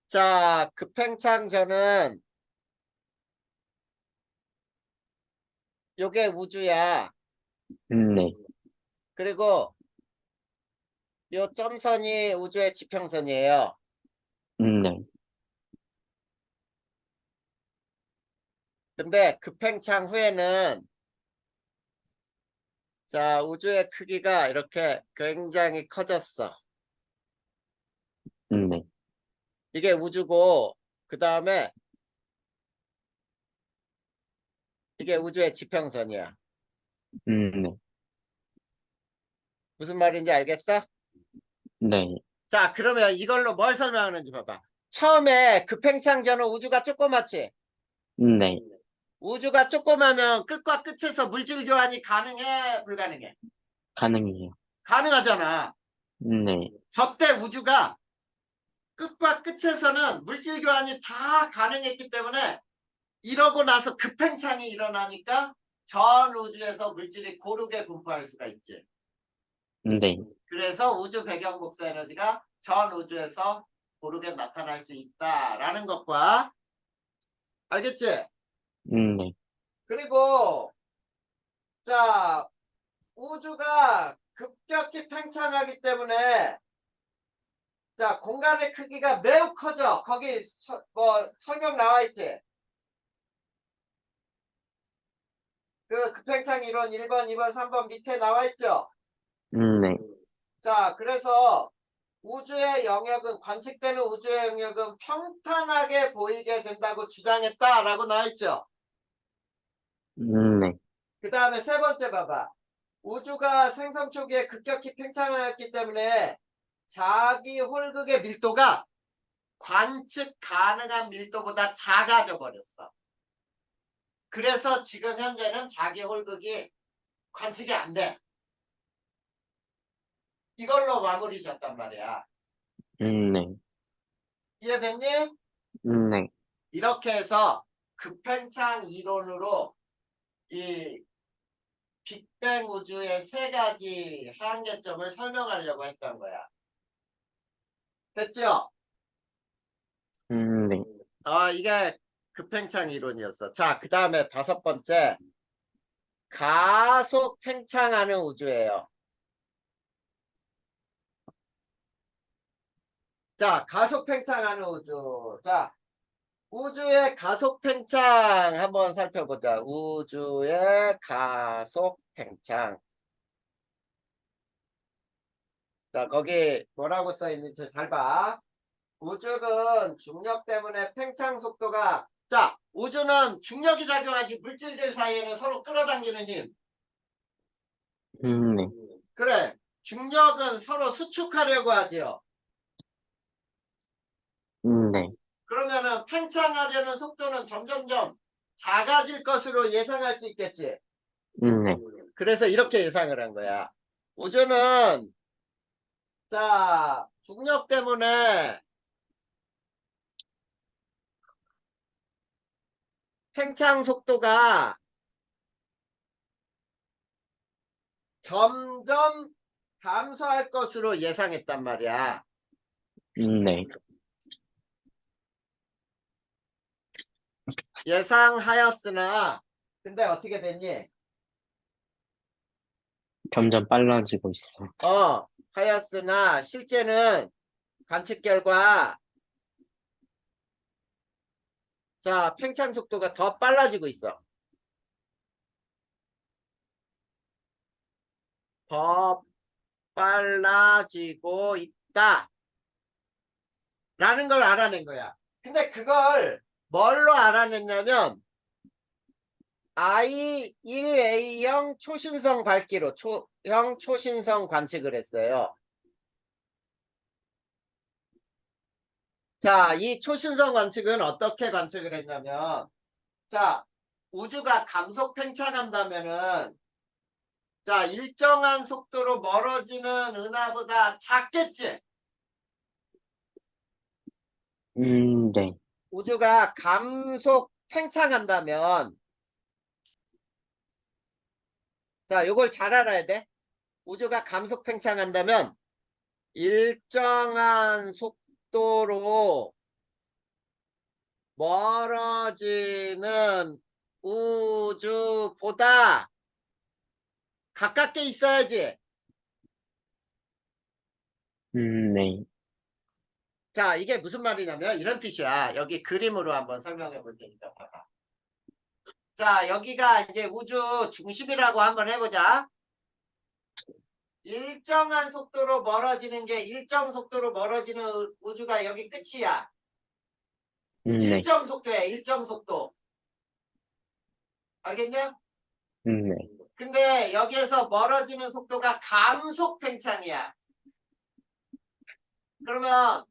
자, 급팽창전은 요게 우주야. 네. 그리고 요 점선이 우주의 지평선이에요. 네. 근데 급팽창 후에는 자, 우주의 크기가 이렇게 굉장히 커졌어. 네. 이게 우주고 그 다음에 이게 우주의 지평선이야. 네. 무슨 말인지 알겠어? 네. 자, 그러면 이걸로 뭘 설명하는지 봐봐. 처음에 급팽창 전은 우주가 조그맣지? 네. 우주가 조그마면 끝과 끝에서 물질 교환이 가능해? 불가능해? 가능해요. 가능하잖아. 네. 저때 우주가 끝과 끝에서는 물질 교환이 다 가능했기 때문에 이러고 나서 급팽창이 일어나니까 전 우주에서 물질이 고르게 분포할 수가 있지. 네. 그래서 우주 배경 복사 에너지가 전 우주에서 고르게 나타날 수 있다라는 것과 알겠지? 네. 그리고 자, 우주가 급격히 팽창하기 때문에 자, 공간의 크기가 매우 커져. 거기 설명 나와 있지? 그 급팽창 이론 1번, 2번, 3번 밑에 나와 있죠? 네. 자, 그래서 우주의 영역은 관측되는 우주의 영역은 평탄하게 보이게 된다고 주장했다라고 나와 있죠? 네. 그 다음에 세 번째 봐봐. 우주가 생성 초기에 급격히 팽창하였기 때문에 자기 홀극의 밀도가 관측 가능한 밀도보다 작아져 버렸어. 그래서 지금 현재는 자기 홀극이 관측이 안 돼. 이걸로 마무리 졌단 말이야. 네. 이해됐니? 네. 이렇게 해서 급팽창 이론으로 이 빅뱅 우주의 세 가지 한계점을 설명하려고 했던 거야. 됐죠? 네. 이게 급팽창 이론이었어. 자, 그 다음에 다섯 번째. 가속 팽창하는 우주예요. 자, 가속 팽창하는 우주. 자, 우주의 가속 팽창 한번 살펴보자. 우주의 가속 팽창. 자, 거기 뭐라고 써 있는지 잘 봐. 우주는 중력 때문에 팽창 속도가 자, 우주는 중력이 작용하지 물질들 사이에는 서로 끌어당기는 힘. 네. 그래. 중력은 서로 수축하려고 하지요. 네. 그러면은 팽창하려는 속도는 점점점 작아질 것으로 예상할 수 있겠지. 네. 그래서 이렇게 예상을 한 거야. 우주는 자, 중력 때문에 팽창 속도가 점점 감소할 것으로 예상했단 말이야. 네. 예상하였으나 근데 어떻게 됐니? 점점 빨라지고 있어. 하였으나 실제는 관측 결과 자, 팽창 속도가 더 빨라지고 있어. 더 빨라지고 있다. 라는 걸 알아낸 거야. 근데 그걸 뭘로 알아냈냐면 I1A형 초신성 밝기로 형 초신성 관측을 했어요. 자, 이 초신성 관측은 어떻게 관측을 했냐면 자, 우주가 감속 팽창한다면은 자, 일정한 속도로 멀어지는 은하보다 작겠지? 네. 우주가 감속 팽창한다면 자, 요걸 잘 알아야 돼. 우주가 감속 팽창한다면 일정한 속도로 멀어지는 우주보다 가깝게 있어야지. 네. 자, 이게 무슨 말이냐면 이런 뜻이야. 여기 그림으로 한번 설명해 볼 테니까 봐봐. 자, 여기가 이제 우주 중심이라고 한번 해보자. 일정한 속도로 멀어지는 게 일정 속도로 멀어지는 우주가 여기 끝이야. 네. 일정 속도야, 일정 속도. 알겠냐? 네. 근데 여기에서 멀어지는 속도가 감속 팽창이야. 그러면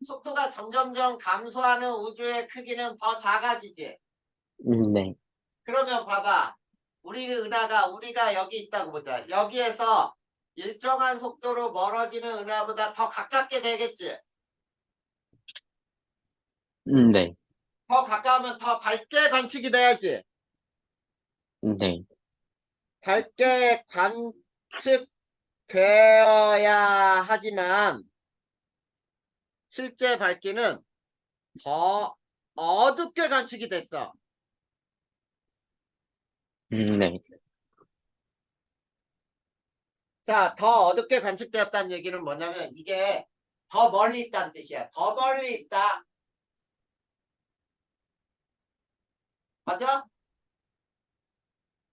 속도가 점점점 감소하는 우주의 크기는 더 작아지지. 네. 그러면 봐봐. 우리 은하가 우리가 여기 있다고 보자. 여기에서 일정한 속도로 멀어지는 은하보다 더 가깝게 되겠지. 네. 더 가까우면 더 밝게 관측이 돼야지. 네. 밝게 관측되어야 하지만 실제 밝기는 더 어둡게 관측이 됐어. 네. 자, 더 어둡게 관측되었다는 얘기는 뭐냐면 이게 더 멀리 있다는 뜻이야. 더 멀리 있다. 맞아?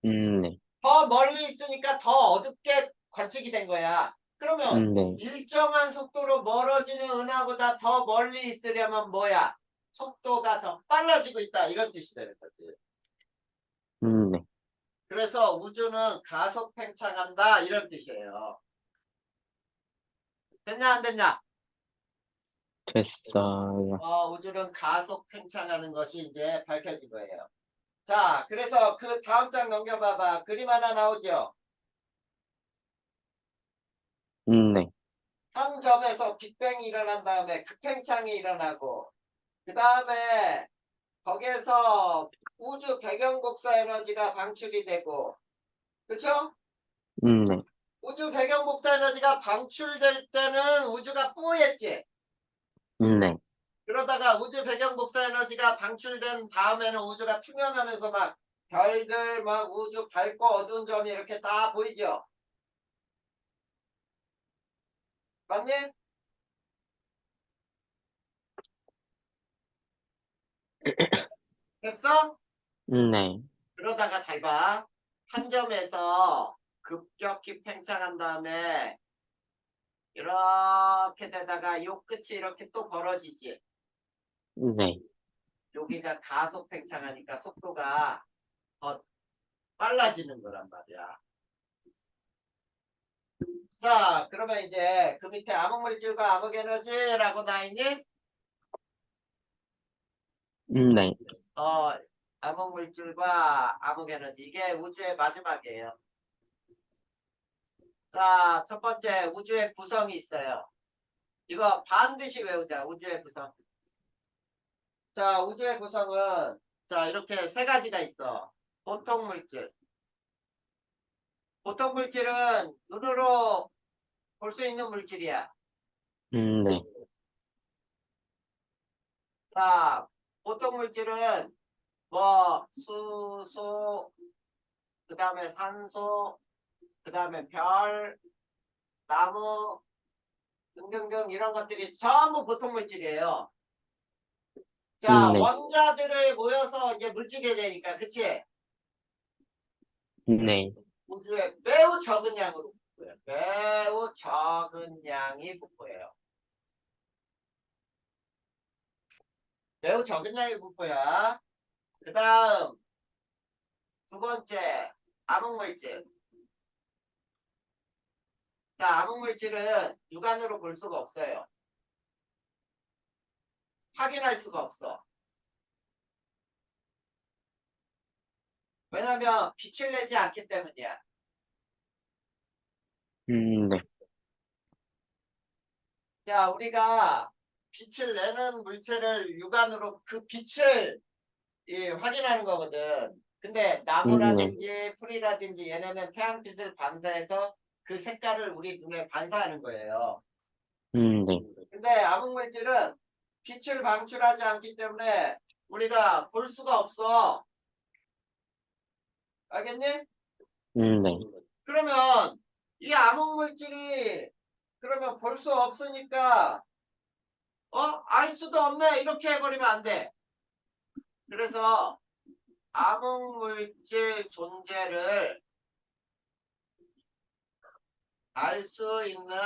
네. 더 멀리 있으니까 더 어둡게 관측이 된 거야. 그러면 네. 일정한 속도로 멀어지는 은하보다 더 멀리 있으려면 뭐야? 속도가 더 빨라지고 있다. 이런 뜻이 되는 거지. 네. 그래서 우주는 가속 팽창한다. 이런 뜻이에요. 됐냐 안 됐냐? 됐어요. 우주는 가속 팽창하는 것이 이제 밝혀진 거예요. 자, 그래서 그 다음 장 넘겨봐봐. 그림 하나 나오죠? 네. 한 점에서 빅뱅이 일어난 다음에 극팽창이 일어나고 그 다음에 거기에서 우주 배경 복사 에너지가 방출이 되고 그쵸? 네. 우주 배경 복사 에너지가 방출될 때는 우주가 뿌였지. 네. 그러다가 우주 배경 복사 에너지가 방출된 다음에는 우주가 투명하면서 막 별들 막 우주 밝고 어두운 점이 이렇게 다 보이죠? 맞니? 됐어? 네. 그러다가 잘 봐. 한 점에서 급격히 팽창한 다음에 이렇게 되다가 요 끝이 이렇게 또 벌어지지. 네. 여기가 가속 팽창하니까 속도가 더 빨라지는 거란 말이야. 자, 그러면 이제 그 밑에 암흑물질과 암흑에너지라고 나있니? 네. 암흑물질과 암흑에너지. 이게 우주의 마지막이에요. 자, 첫 번째 우주의 구성이 있어요. 이거 반드시 외우자. 우주의 구성. 자, 우주의 구성은 자, 이렇게 세 가지가 있어. 보통 물질. 보통 물질은 눈으로 볼 수 있는 물질이야. 네. 자, 보통 물질은 뭐 수소, 그 다음에 산소, 그 다음에 별, 나무 등등등 이런 것들이 전부 보통 물질이에요. 자, 네. 원자들을 모여서 이제 물질이 되니까, 그치? 네. 우주에 매우 적은 양으로. 부포예요. 매우 적은 양이 부포예요. 매우 적은 양이 부포야. 그 다음 두 번째 암흑물질. 자, 암흑물질은 육안으로 볼 수가 없어요. 확인할 수가 없어. 왜냐면 빛을 내지 않기 때문이야. 네. 자, 우리가 빛을 내는 물체를 육안으로 그 빛을 확인하는 거거든. 근데 네. 나무라든지 풀이라든지 얘네는 태양빛을 반사해서 그 색깔을 우리 눈에 반사하는 거예요. 네. 근데 암흑물질은 빛을 방출하지 않기 때문에 우리가 볼 수가 없어. 알겠니? 네. 그러면 이 암흑물질이 그러면 볼 수 없으니까 알 수도 없네 이렇게 해버리면 안 돼. 그래서 암흑물질 존재를 알 수 있는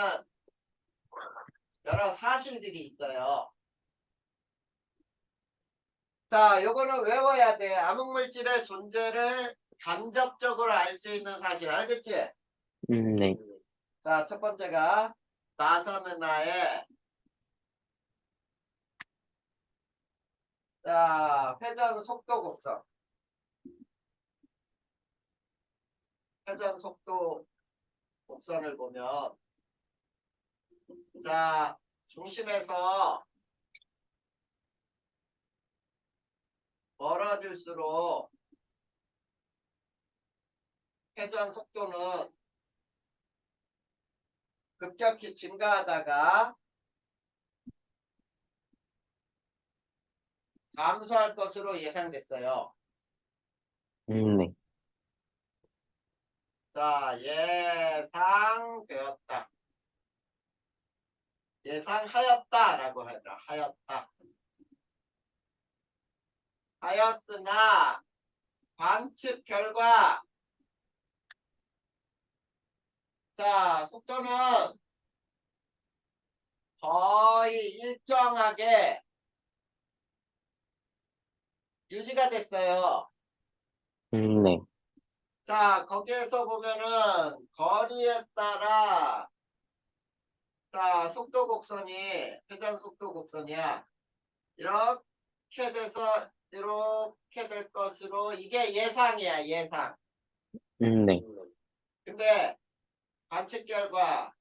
여러 사실들이 있어요. 자, 요거는 외워야 돼. 암흑물질의 존재를 간접적으로 알 수 있는 사실. 알겠지? 네. 자, 첫 번째가 나선은하의 자, 회전 속도 곡선. 회전 속도 곡선을 보면 자, 중심에서 멀어질수록 회전 속도는 급격히 증가하다가 감소할 것으로 예상됐어요. 네. 자, 예상되었다. 예상하였다라고 하죠. 하였다. 하였으나 관측 결과 자, 속도는 거의 일정하게 유지가 됐어요. 네. 자, 거기에서 보면은 거리에 따라 자, 속도 곡선이 회전 속도 곡선이야. 이렇게 돼서 이렇게 될 것으로 이게 예상이야, 예상. 네. 근데 관측 결과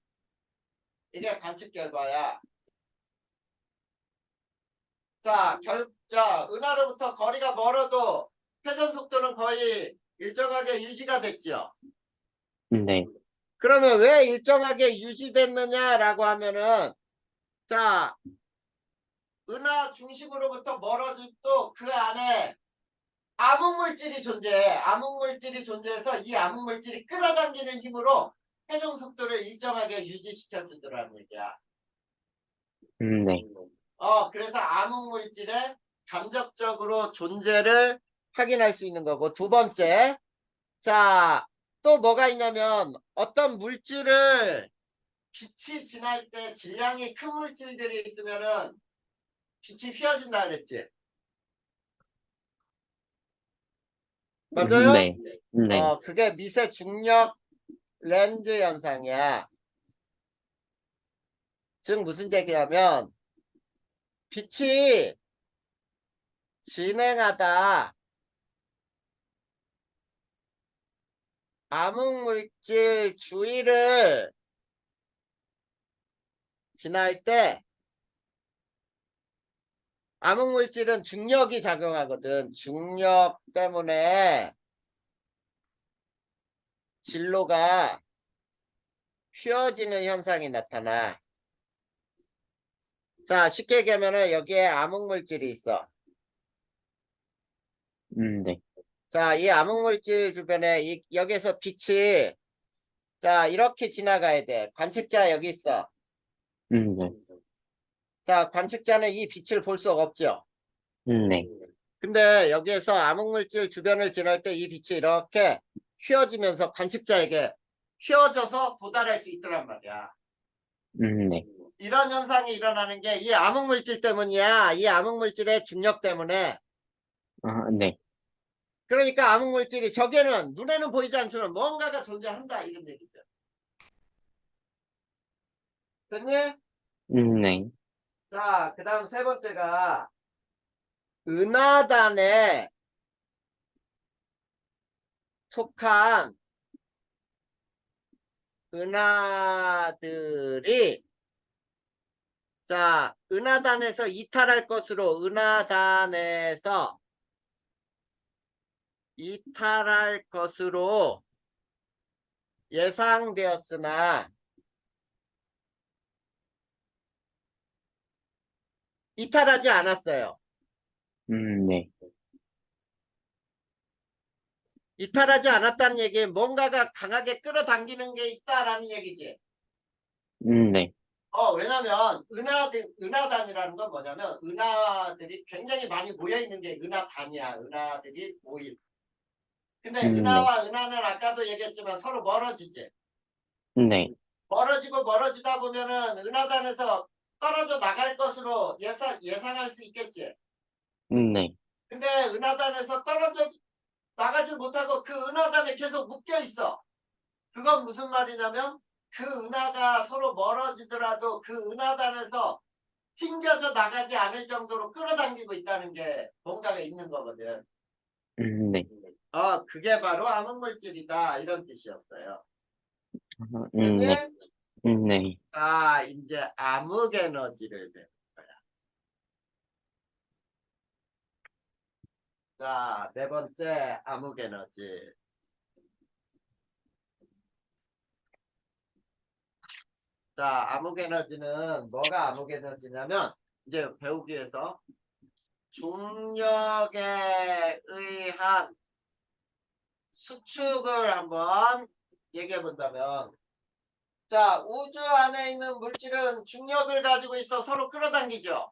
이게 관측 결과야. 자, 은하로부터 거리가 멀어도 회전 속도는 거의 일정하게 유지가 됐죠. 네. 그러면 왜 일정하게 유지됐느냐라고 하면은 자, 은하 중심으로부터 멀어져도 그 안에 암흑물질이 존재해. 암흑물질이 존재해서 이 암흑물질이 끌어당기는 힘으로 회전 속도를 일정하게 유지시켜 주더라는 얘기야. 네. 그래서 암흑물질의 간접적으로 존재를 확인할 수 있는 거고, 두 번째, 자, 또 뭐가 있냐면 어떤 물질을 빛이 지날 때 질량이 큰 물질들이 있으면은 빛이 휘어진다 그랬지. 맞아요? 네. 네. 그게 미세 중력 렌즈 현상이야. 즉 무슨 얘기냐면 빛이 진행하다 암흑물질 주위를 지날 때 암흑물질은 중력이 작용하거든. 중력 때문에 진로가 휘어지는 현상이 나타나. 자, 쉽게 얘기하면 여기에 암흑물질이 있어. 네. 자, 이 암흑물질 주변에 여기에서 빛이 자, 이렇게 지나가야 돼. 관측자 여기 있어. 네. 자, 관측자는 이 빛을 볼 수 없죠. 네. 근데 여기에서 암흑물질 주변을 지날 때 이 빛이 이렇게 휘어지면서 관측자에게 휘어져서 도달할 수 있더란 말이야. 네. 이런 현상이 일어나는 게 이 암흑물질 때문이야. 이 암흑물질의 중력 때문에. 네. 그러니까 암흑물질이 저게는 눈에는 보이지 않지만 뭔가가 존재한다 이런 얘기죠. 됐니? 네. 자, 그 다음 세 번째가 은하단에 속한 은하들이 자, 은하단에서 이탈할 것으로 은하단에서 이탈할 것으로 예상되었으나 이탈하지 않았어요. 네. 이탈하지 않았다는 얘기는 뭔가가 강하게 끌어당기는 게 있다라는 얘기지. 네. 왜냐면 은하단이라는 건 뭐냐면 은하들이 굉장히 많이 모여 있는 게 은하단이야. 은하들이 모임. 근데 네. 은하와 은하는 아까도 얘기했지만 서로 멀어지지. 네. 멀어지고 멀어지다 보면은 은하단에서 떨어져 나갈 것으로 예상할 수 있겠지. 네. 근데 은하단에서 떨어져 나가지 못하고 그 은하단에 계속 묶여 있어. 그건 무슨 말이냐면 그 은하가 서로 멀어지더라도 그 은하단에서 튕겨져 나가지 않을 정도로 끌어당기고 있다는 게 뭔가가 있는 거거든. 네. 그게 바로 암흑물질이다 이런 뜻이었어요. 됐니? 네. 네. 자, 이제 암흑에너지를 배울 거야. 자, 네 번째 암흑에너지. 자, 암흑에너지는 뭐가 암흑에너지냐면 이제 배우기 위해서 중력에 의한 수축을 한번 얘기해 본다면 자, 우주 안에 있는 물질은 중력을 가지고 있어 서로 끌어당기죠.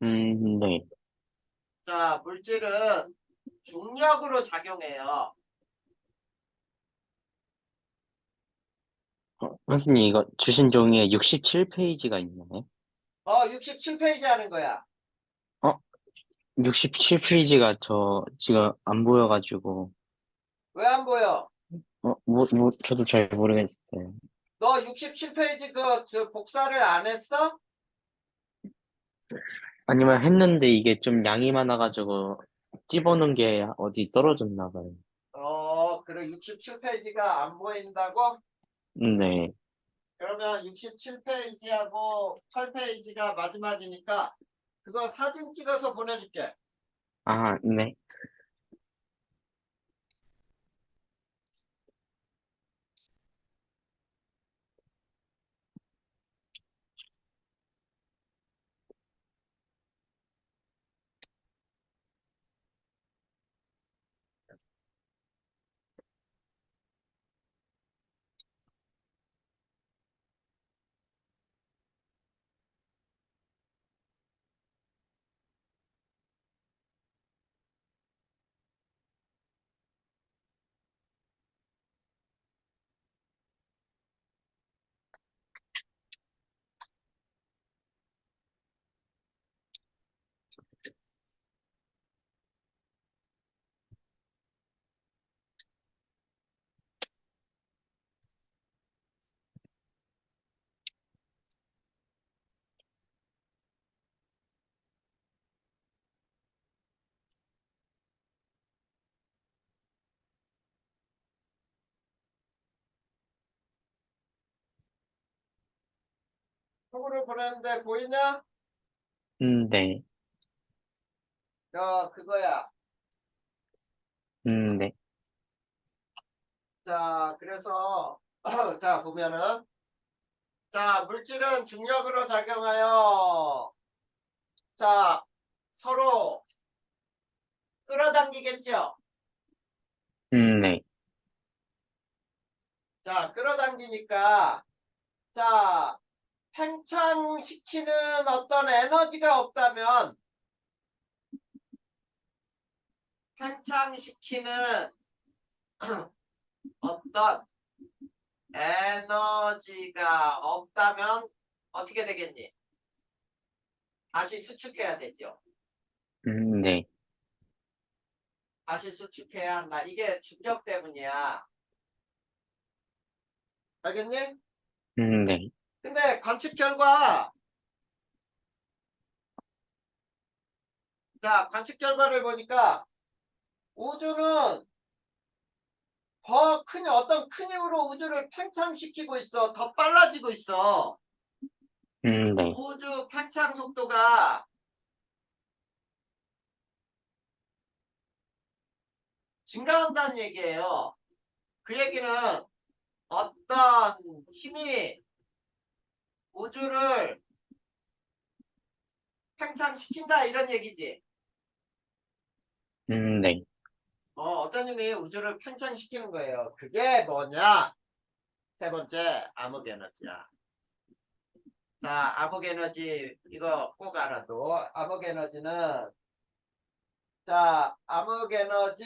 네. 자, 물질은 중력으로 작용해요. 선생님, 이거 주신 종이에 67페이지가 있나요? 67페이지 하는 거야. 67페이지가 저 지금 안 보여가지고, 왜 안 보여? 저도 잘 모르겠어요. 너 67페이지 저 복사를 안 했어? 아니면 했는데 이게 좀 양이 많아가지고, 집어넣은 게 어디 떨어졌나 봐요. 그래 67페이지가 안 보인다고? 네. 그러면 67페이지하고 8페이지가 마지막이니까 그거 사진 찍어서 보내줄게. 네. 톡으로 보냈는데 보이냐? 네. 그거야. 네. 자, 그래서 자 보면은 자 물질은 중력으로 작용하여 자 서로 끌어당기겠죠. 네. 자 끌어당기니까 자 팽창시키는 어떤 에너지가 없다면 팽창시키는 어떤 에너지가 없다면 어떻게 되겠니? 다시 수축해야 되죠. 네. 다시 수축해야 한다. 이게 중력 때문이야. 알겠니? 네. 근데 관측 결과, 자, 관측 결과를 보니까 우주는 더 큰, 어떤 큰 힘으로 우주를 팽창시키고 있어. 더 빨라지고 있어. 네. 우주 팽창 속도가 증가한다는 얘기예요. 그 얘기는 어떤 힘이 우주를 팽창시킨다 이런 얘기지. 네. 어떤 힘이 우주를 팽창시키는 거예요. 그게 뭐냐? 세 번째, 암흑 에너지야. 자, 암흑 에너지 이거 꼭 알아도 암흑 에너지는 자, 암흑 에너지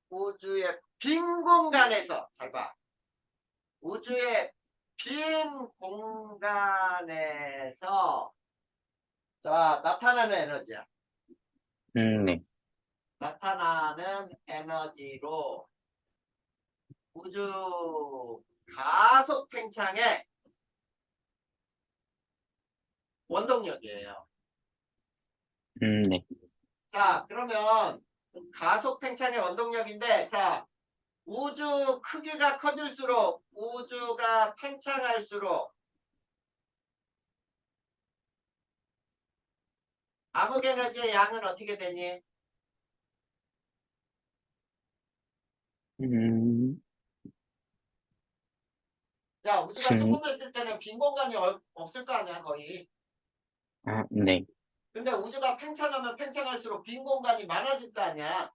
우주의 빈 공간에서 잘 봐. 우주의 빈 공간에서 자, 나타나는 에너지야. 네. 나타나는 에너지로 우주 가속 팽창의 원동력이에요. 네. 자, 그러면 가속 팽창의 원동력인데, 자, 우주 크기가 커질수록 우주가 팽창할수록 암흑 에너지의 양은 어떻게 되니? 음, 자, 우주가 증, 조금했을 때는 빈 공간이 없을 거 아니야, 거의. 네. 근데 우주가 팽창하면 팽창할수록 빈 공간이 많아질 거 아니야.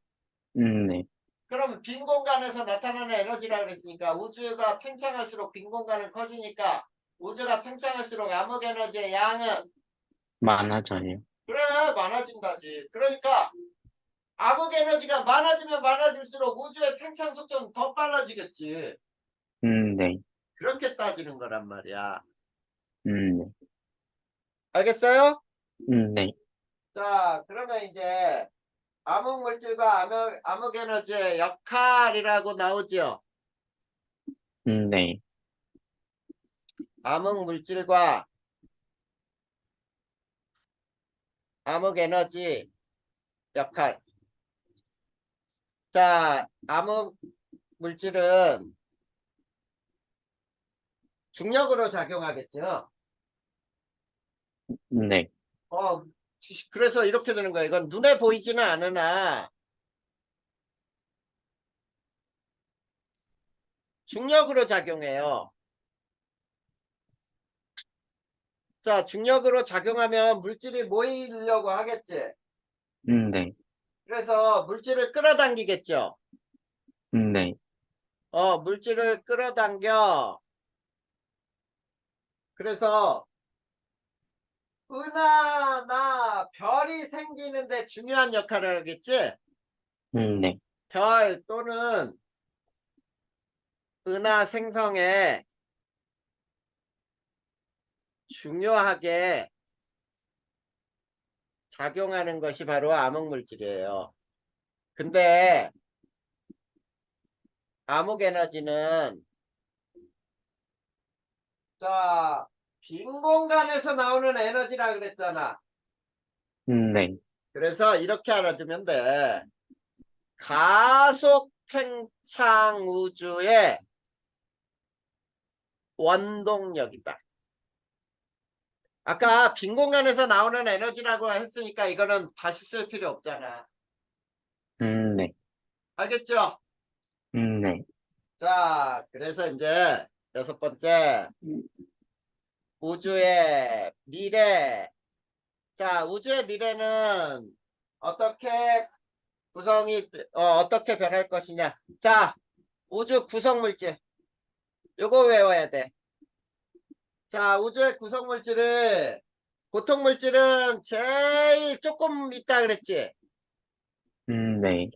네. 그럼 빈 공간에서 나타나는 에너지라 그랬으니까 우주가 팽창할수록 빈 공간은 커지니까 우주가 팽창할수록 암흑 에너지의 양은 많아져요. 그래 많아진다지. 그러니까 암흑 에너지가 많아지면 많아질수록 우주의 팽창 속도는 더 빨라지겠지. 네. 그렇게 따지는 거란 말이야. 네. 알겠어요? 네. 자, 그러면 이제 암흑 물질과 암흑 에너지의 역할이라고 나오죠. 네. 암흑 물질과 암흑 에너지 역할. 자, 암흑 물질은 중력으로 작용하겠죠. 네. 어, 그래서 이렇게 되는 거야. 이건 눈에 보이지는 않으나 중력으로 작용해요. 자, 중력으로 작용하면 물질이 모이려고 하겠지. 네. 그래서 물질을 끌어당기겠죠. 네. 물질을 끌어당겨. 그래서 은하나 별이 생기는데 중요한 역할을 하겠지. 네. 별 또는 은하 생성에 중요하게 작용하는 것이 바로 암흑물질이에요. 근데 암흑 에너지는 자, 빈 공간에서 나오는 에너지라 그랬잖아. 네. 그래서 이렇게 알아두면 돼. 가속 팽창 우주의 원동력이다. 아까 빈 공간에서 나오는 에너지라고 했으니까 이거는 다시 쓸 필요 없잖아. 네. 알겠죠? 네. 자, 그래서 이제 여섯 번째, 우주의 미래. 자, 우주의 미래는 어떻게 어떻게 변할 것이냐. 자, 우주 구성물질. 요거 외워야 돼. 자, 우주의 구성물질은, 고통물질은 제일 조금 있다 그랬지. 네.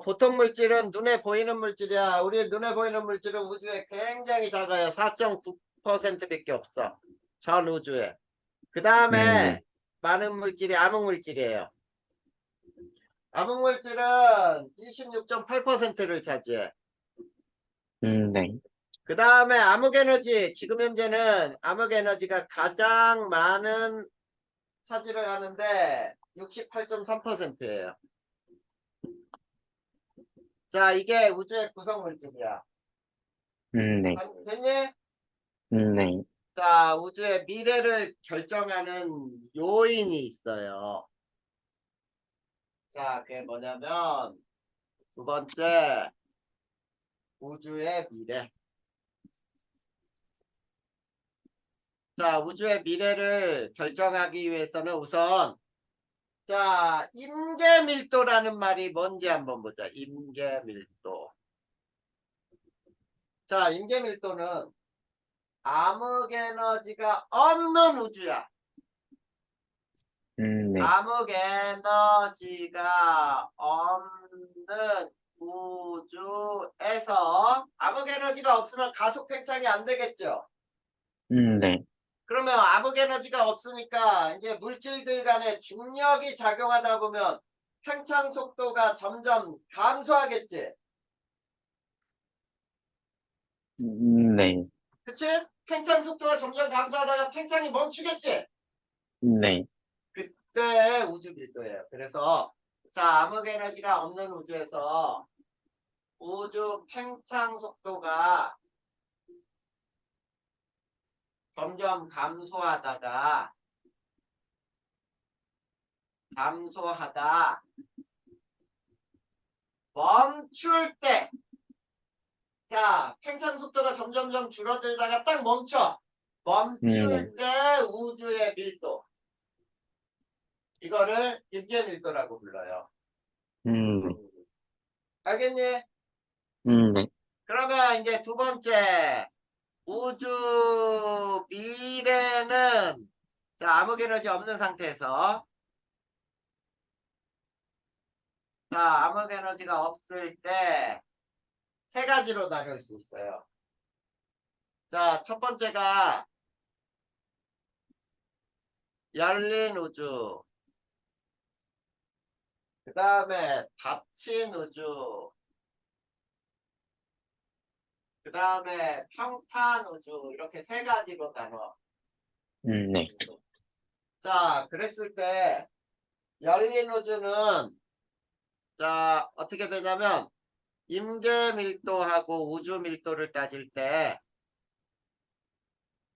보통 물질은 눈에 보이는 물질이야. 우리 눈에 보이는 물질은 우주에 굉장히 작아요. 4.9%밖에 없어. 전 우주에. 그 네. 다음에 많은 물질이 암흑 물질이에요. 암흑 물질은 26.8%를 차지해. 네. 그 다음에 암흑 에너지, 지금 현재는 암흑 에너지가 가장 많은 차지를 하는데 68.3%예요. 자, 이게 우주의 구성 물질이야. 네. 됐니? 네. 자, 우주의 미래를 결정하는 요인이 있어요. 자, 그게 뭐냐면 두 번째, 우주의 미래. 자, 우주의 미래를 결정하기 위해서는 우선 자, 임계밀도라는 말이 뭔지 한번 보자. 임계밀도. 자, 임계밀도는 암흑 에너지가 없는 우주야. 네. 암흑 에너지가 없는 우주에서 암흑 에너지가 없으면 가속 팽창이 안 되겠죠. 네. 그러면 암흑 에너지가 없으니까 이제 물질들 간에 중력이 작용하다 보면 팽창 속도가 점점 감소하겠지. 네. 그치? 팽창 속도가 점점 감소하다가 팽창이 멈추겠지. 네. 그때 우주 밀도예요. 그래서 자, 암흑 에너지가 없는 우주에서 우주 팽창 속도가 점점 감소하다 멈출 때, 자, 팽창 속도가 점점점 줄어들다가 딱 멈춰. 네. 멈출 때 우주의 밀도. 이거를 임계 밀도라고 불러요. 네. 알겠니? 네. 그러면 이제 두 번째, 우주 미래는 자, 암흑 에너지 없는 상태에서 자, 암흑 에너지가 없을 때 세 가지로 나눌 수 있어요. 자, 첫 번째가 열린 우주, 그 다음에 닫힌 우주, 그 다음에 평탄 우주, 이렇게 세 가지로 나눠. 네. 자, 그랬을 때 열린 우주는 자, 어떻게 되냐면 임계 밀도하고 우주 밀도를 따질 때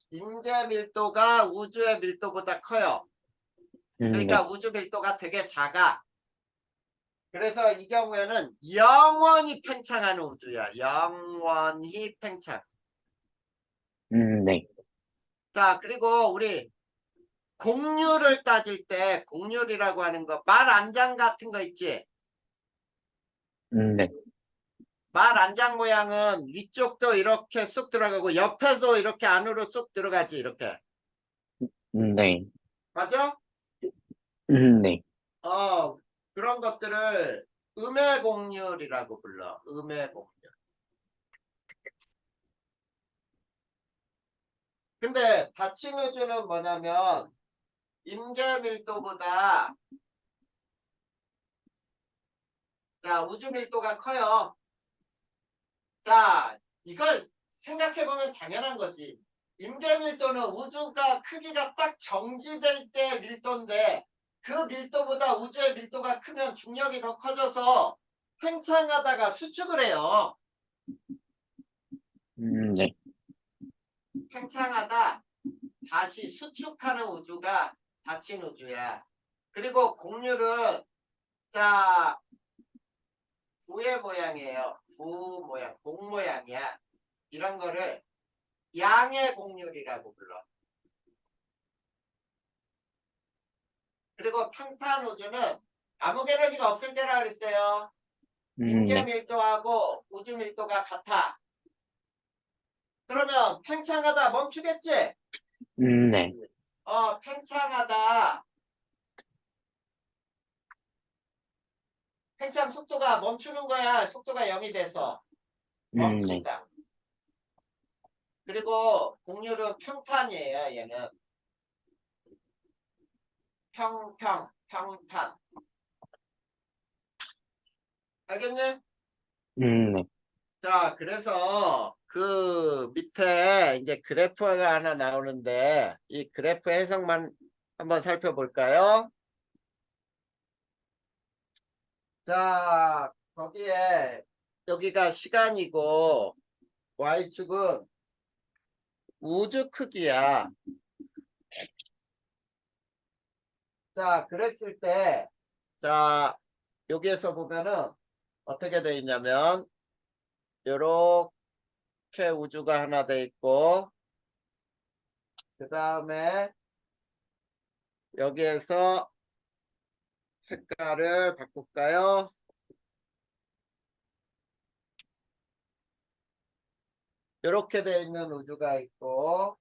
임계 밀도가 우주의 밀도보다 커요. 네. 그러니까 우주 밀도가 되게 작아. 그래서 이 경우에는 영원히 팽창하는 우주야. 영원히 팽창. 네. 자, 그리고 우리 곡률을 따질 때 곡률이라고 하는 거, 말 안장 같은 거 있지? 네. 말 안장 모양은 위쪽도 이렇게 쑥 들어가고 옆에도 이렇게 안으로 쑥 들어가지, 이렇게. 네. 맞아? 네. 그런 것들을 음의 곡률이라고 불러. 음의 곡률. 근데 닫힌 우주는 뭐냐면 임계 밀도보다 자, 우주 밀도가 커요. 자, 이걸 생각해보면 당연한 거지. 임계 밀도는 우주가 크기가 딱 정지될 때 밀도인데 그 밀도보다 우주의 밀도가 크면 중력이 더 커져서 팽창하다가 수축을 해요. 네. 팽창하다 다시 수축하는 우주가 닫힌 우주야. 그리고 곡률은 자, 부의 모양이에요. 부 모양, 공 모양이야. 이런 거를 양의 곡률이라고 불러. 그리고 평탄 우주는 암흑 에너지가 없을 때라 그랬어요. 임계 네. 밀도하고 우주 밀도가 같아. 그러면 팽창하다 멈추겠지? 네. 팽창하다 팽창 속도가 멈추는 거야. 속도가 0이 돼서 네. 멈춘다. 그리고 곡률은 평탄이에요. 얘는 평탄. 알겠니? 네. 자, 그래서 그 밑에 이제 그래프가 하나 나오는데 이 그래프 해석만 한번 살펴볼까요? 자, 거기에 여기가 시간이고 Y축은 우주 크기야. 자, 그랬을 때, 자, 여기에서 보면은 어떻게 돼 있냐면 요렇게 우주가 하나 돼 있고 그 다음에 여기에서 색깔을 바꿀까요? 이렇게 되어 있는 우주가 있고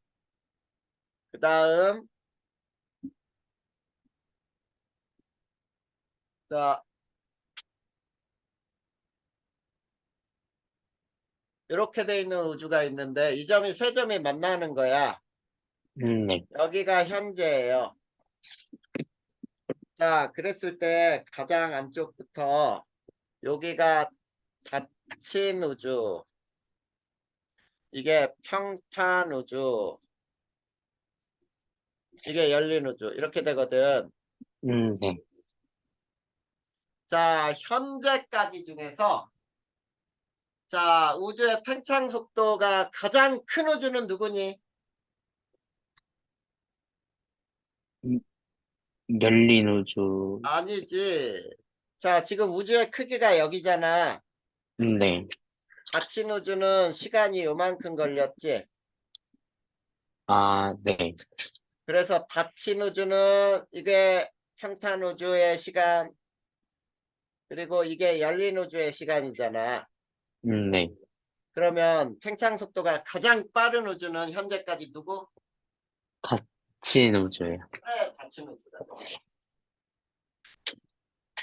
그 다음 자 이렇게 되어 있는 우주가 있는데 이 점이 세 점이 만나는 거야. 네. 여기가 현재예요. 자, 그랬을 때 가장 안쪽부터 여기가 닫힌 우주, 이게 평탄 우주, 이게 열린 우주 이렇게 되거든. 네. 자, 현재까지 중에서 자, 우주의 팽창 속도가 가장 큰 우주는 누구니? 열린 우주. 아니지. 자, 지금 우주의 크기가 여기잖아. 네. 닫힌 우주는 시간이 요만큼 걸렸지. 아, 네. 그래서 닫힌 우주는 이게 평탄 우주의 시간, 그리고 이게 열린 우주의 시간이잖아. 네. 그러면 팽창 속도가 가장 빠른 우주는 현재까지 누구? 닫힌 우주예요. 그래, 닫힌 우주다.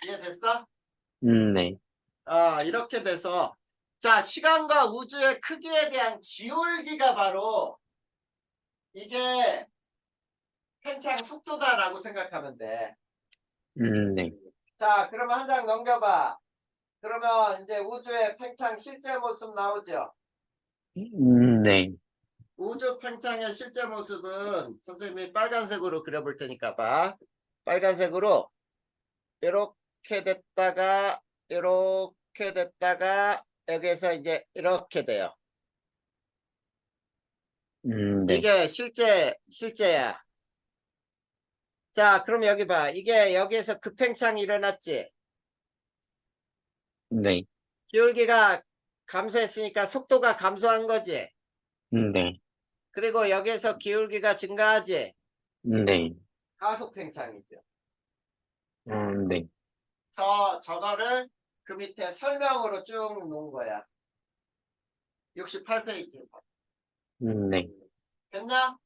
이해됐어? 네. 이렇게 돼서 자, 시간과 우주의 크기에 대한 기울기가 바로 이게 팽창 속도다라고 생각하면 돼. 네. 자, 그러면 한 장 넘겨봐. 그러면 이제 우주의 팽창 실제 모습 나오죠? 네. 우주 팽창의 실제 모습은 선생님이 빨간색으로 그려볼 테니까 봐. 빨간색으로 이렇게 됐다가 이렇게 됐다가 여기에서 이제 이렇게 돼요. 네. 이게 실제야. 자, 그럼 여기 봐. 이게 여기에서 급팽창이 일어났지. 네. 기울기가 감소했으니까 속도가 감소한 거지. 네. 그리고 여기에서 기울기가 증가하지. 네. 가속 팽창이죠. 네. 저거를 그 밑에 설명으로 쭉 놓은 거야. 68페이지. 네. 됐냐?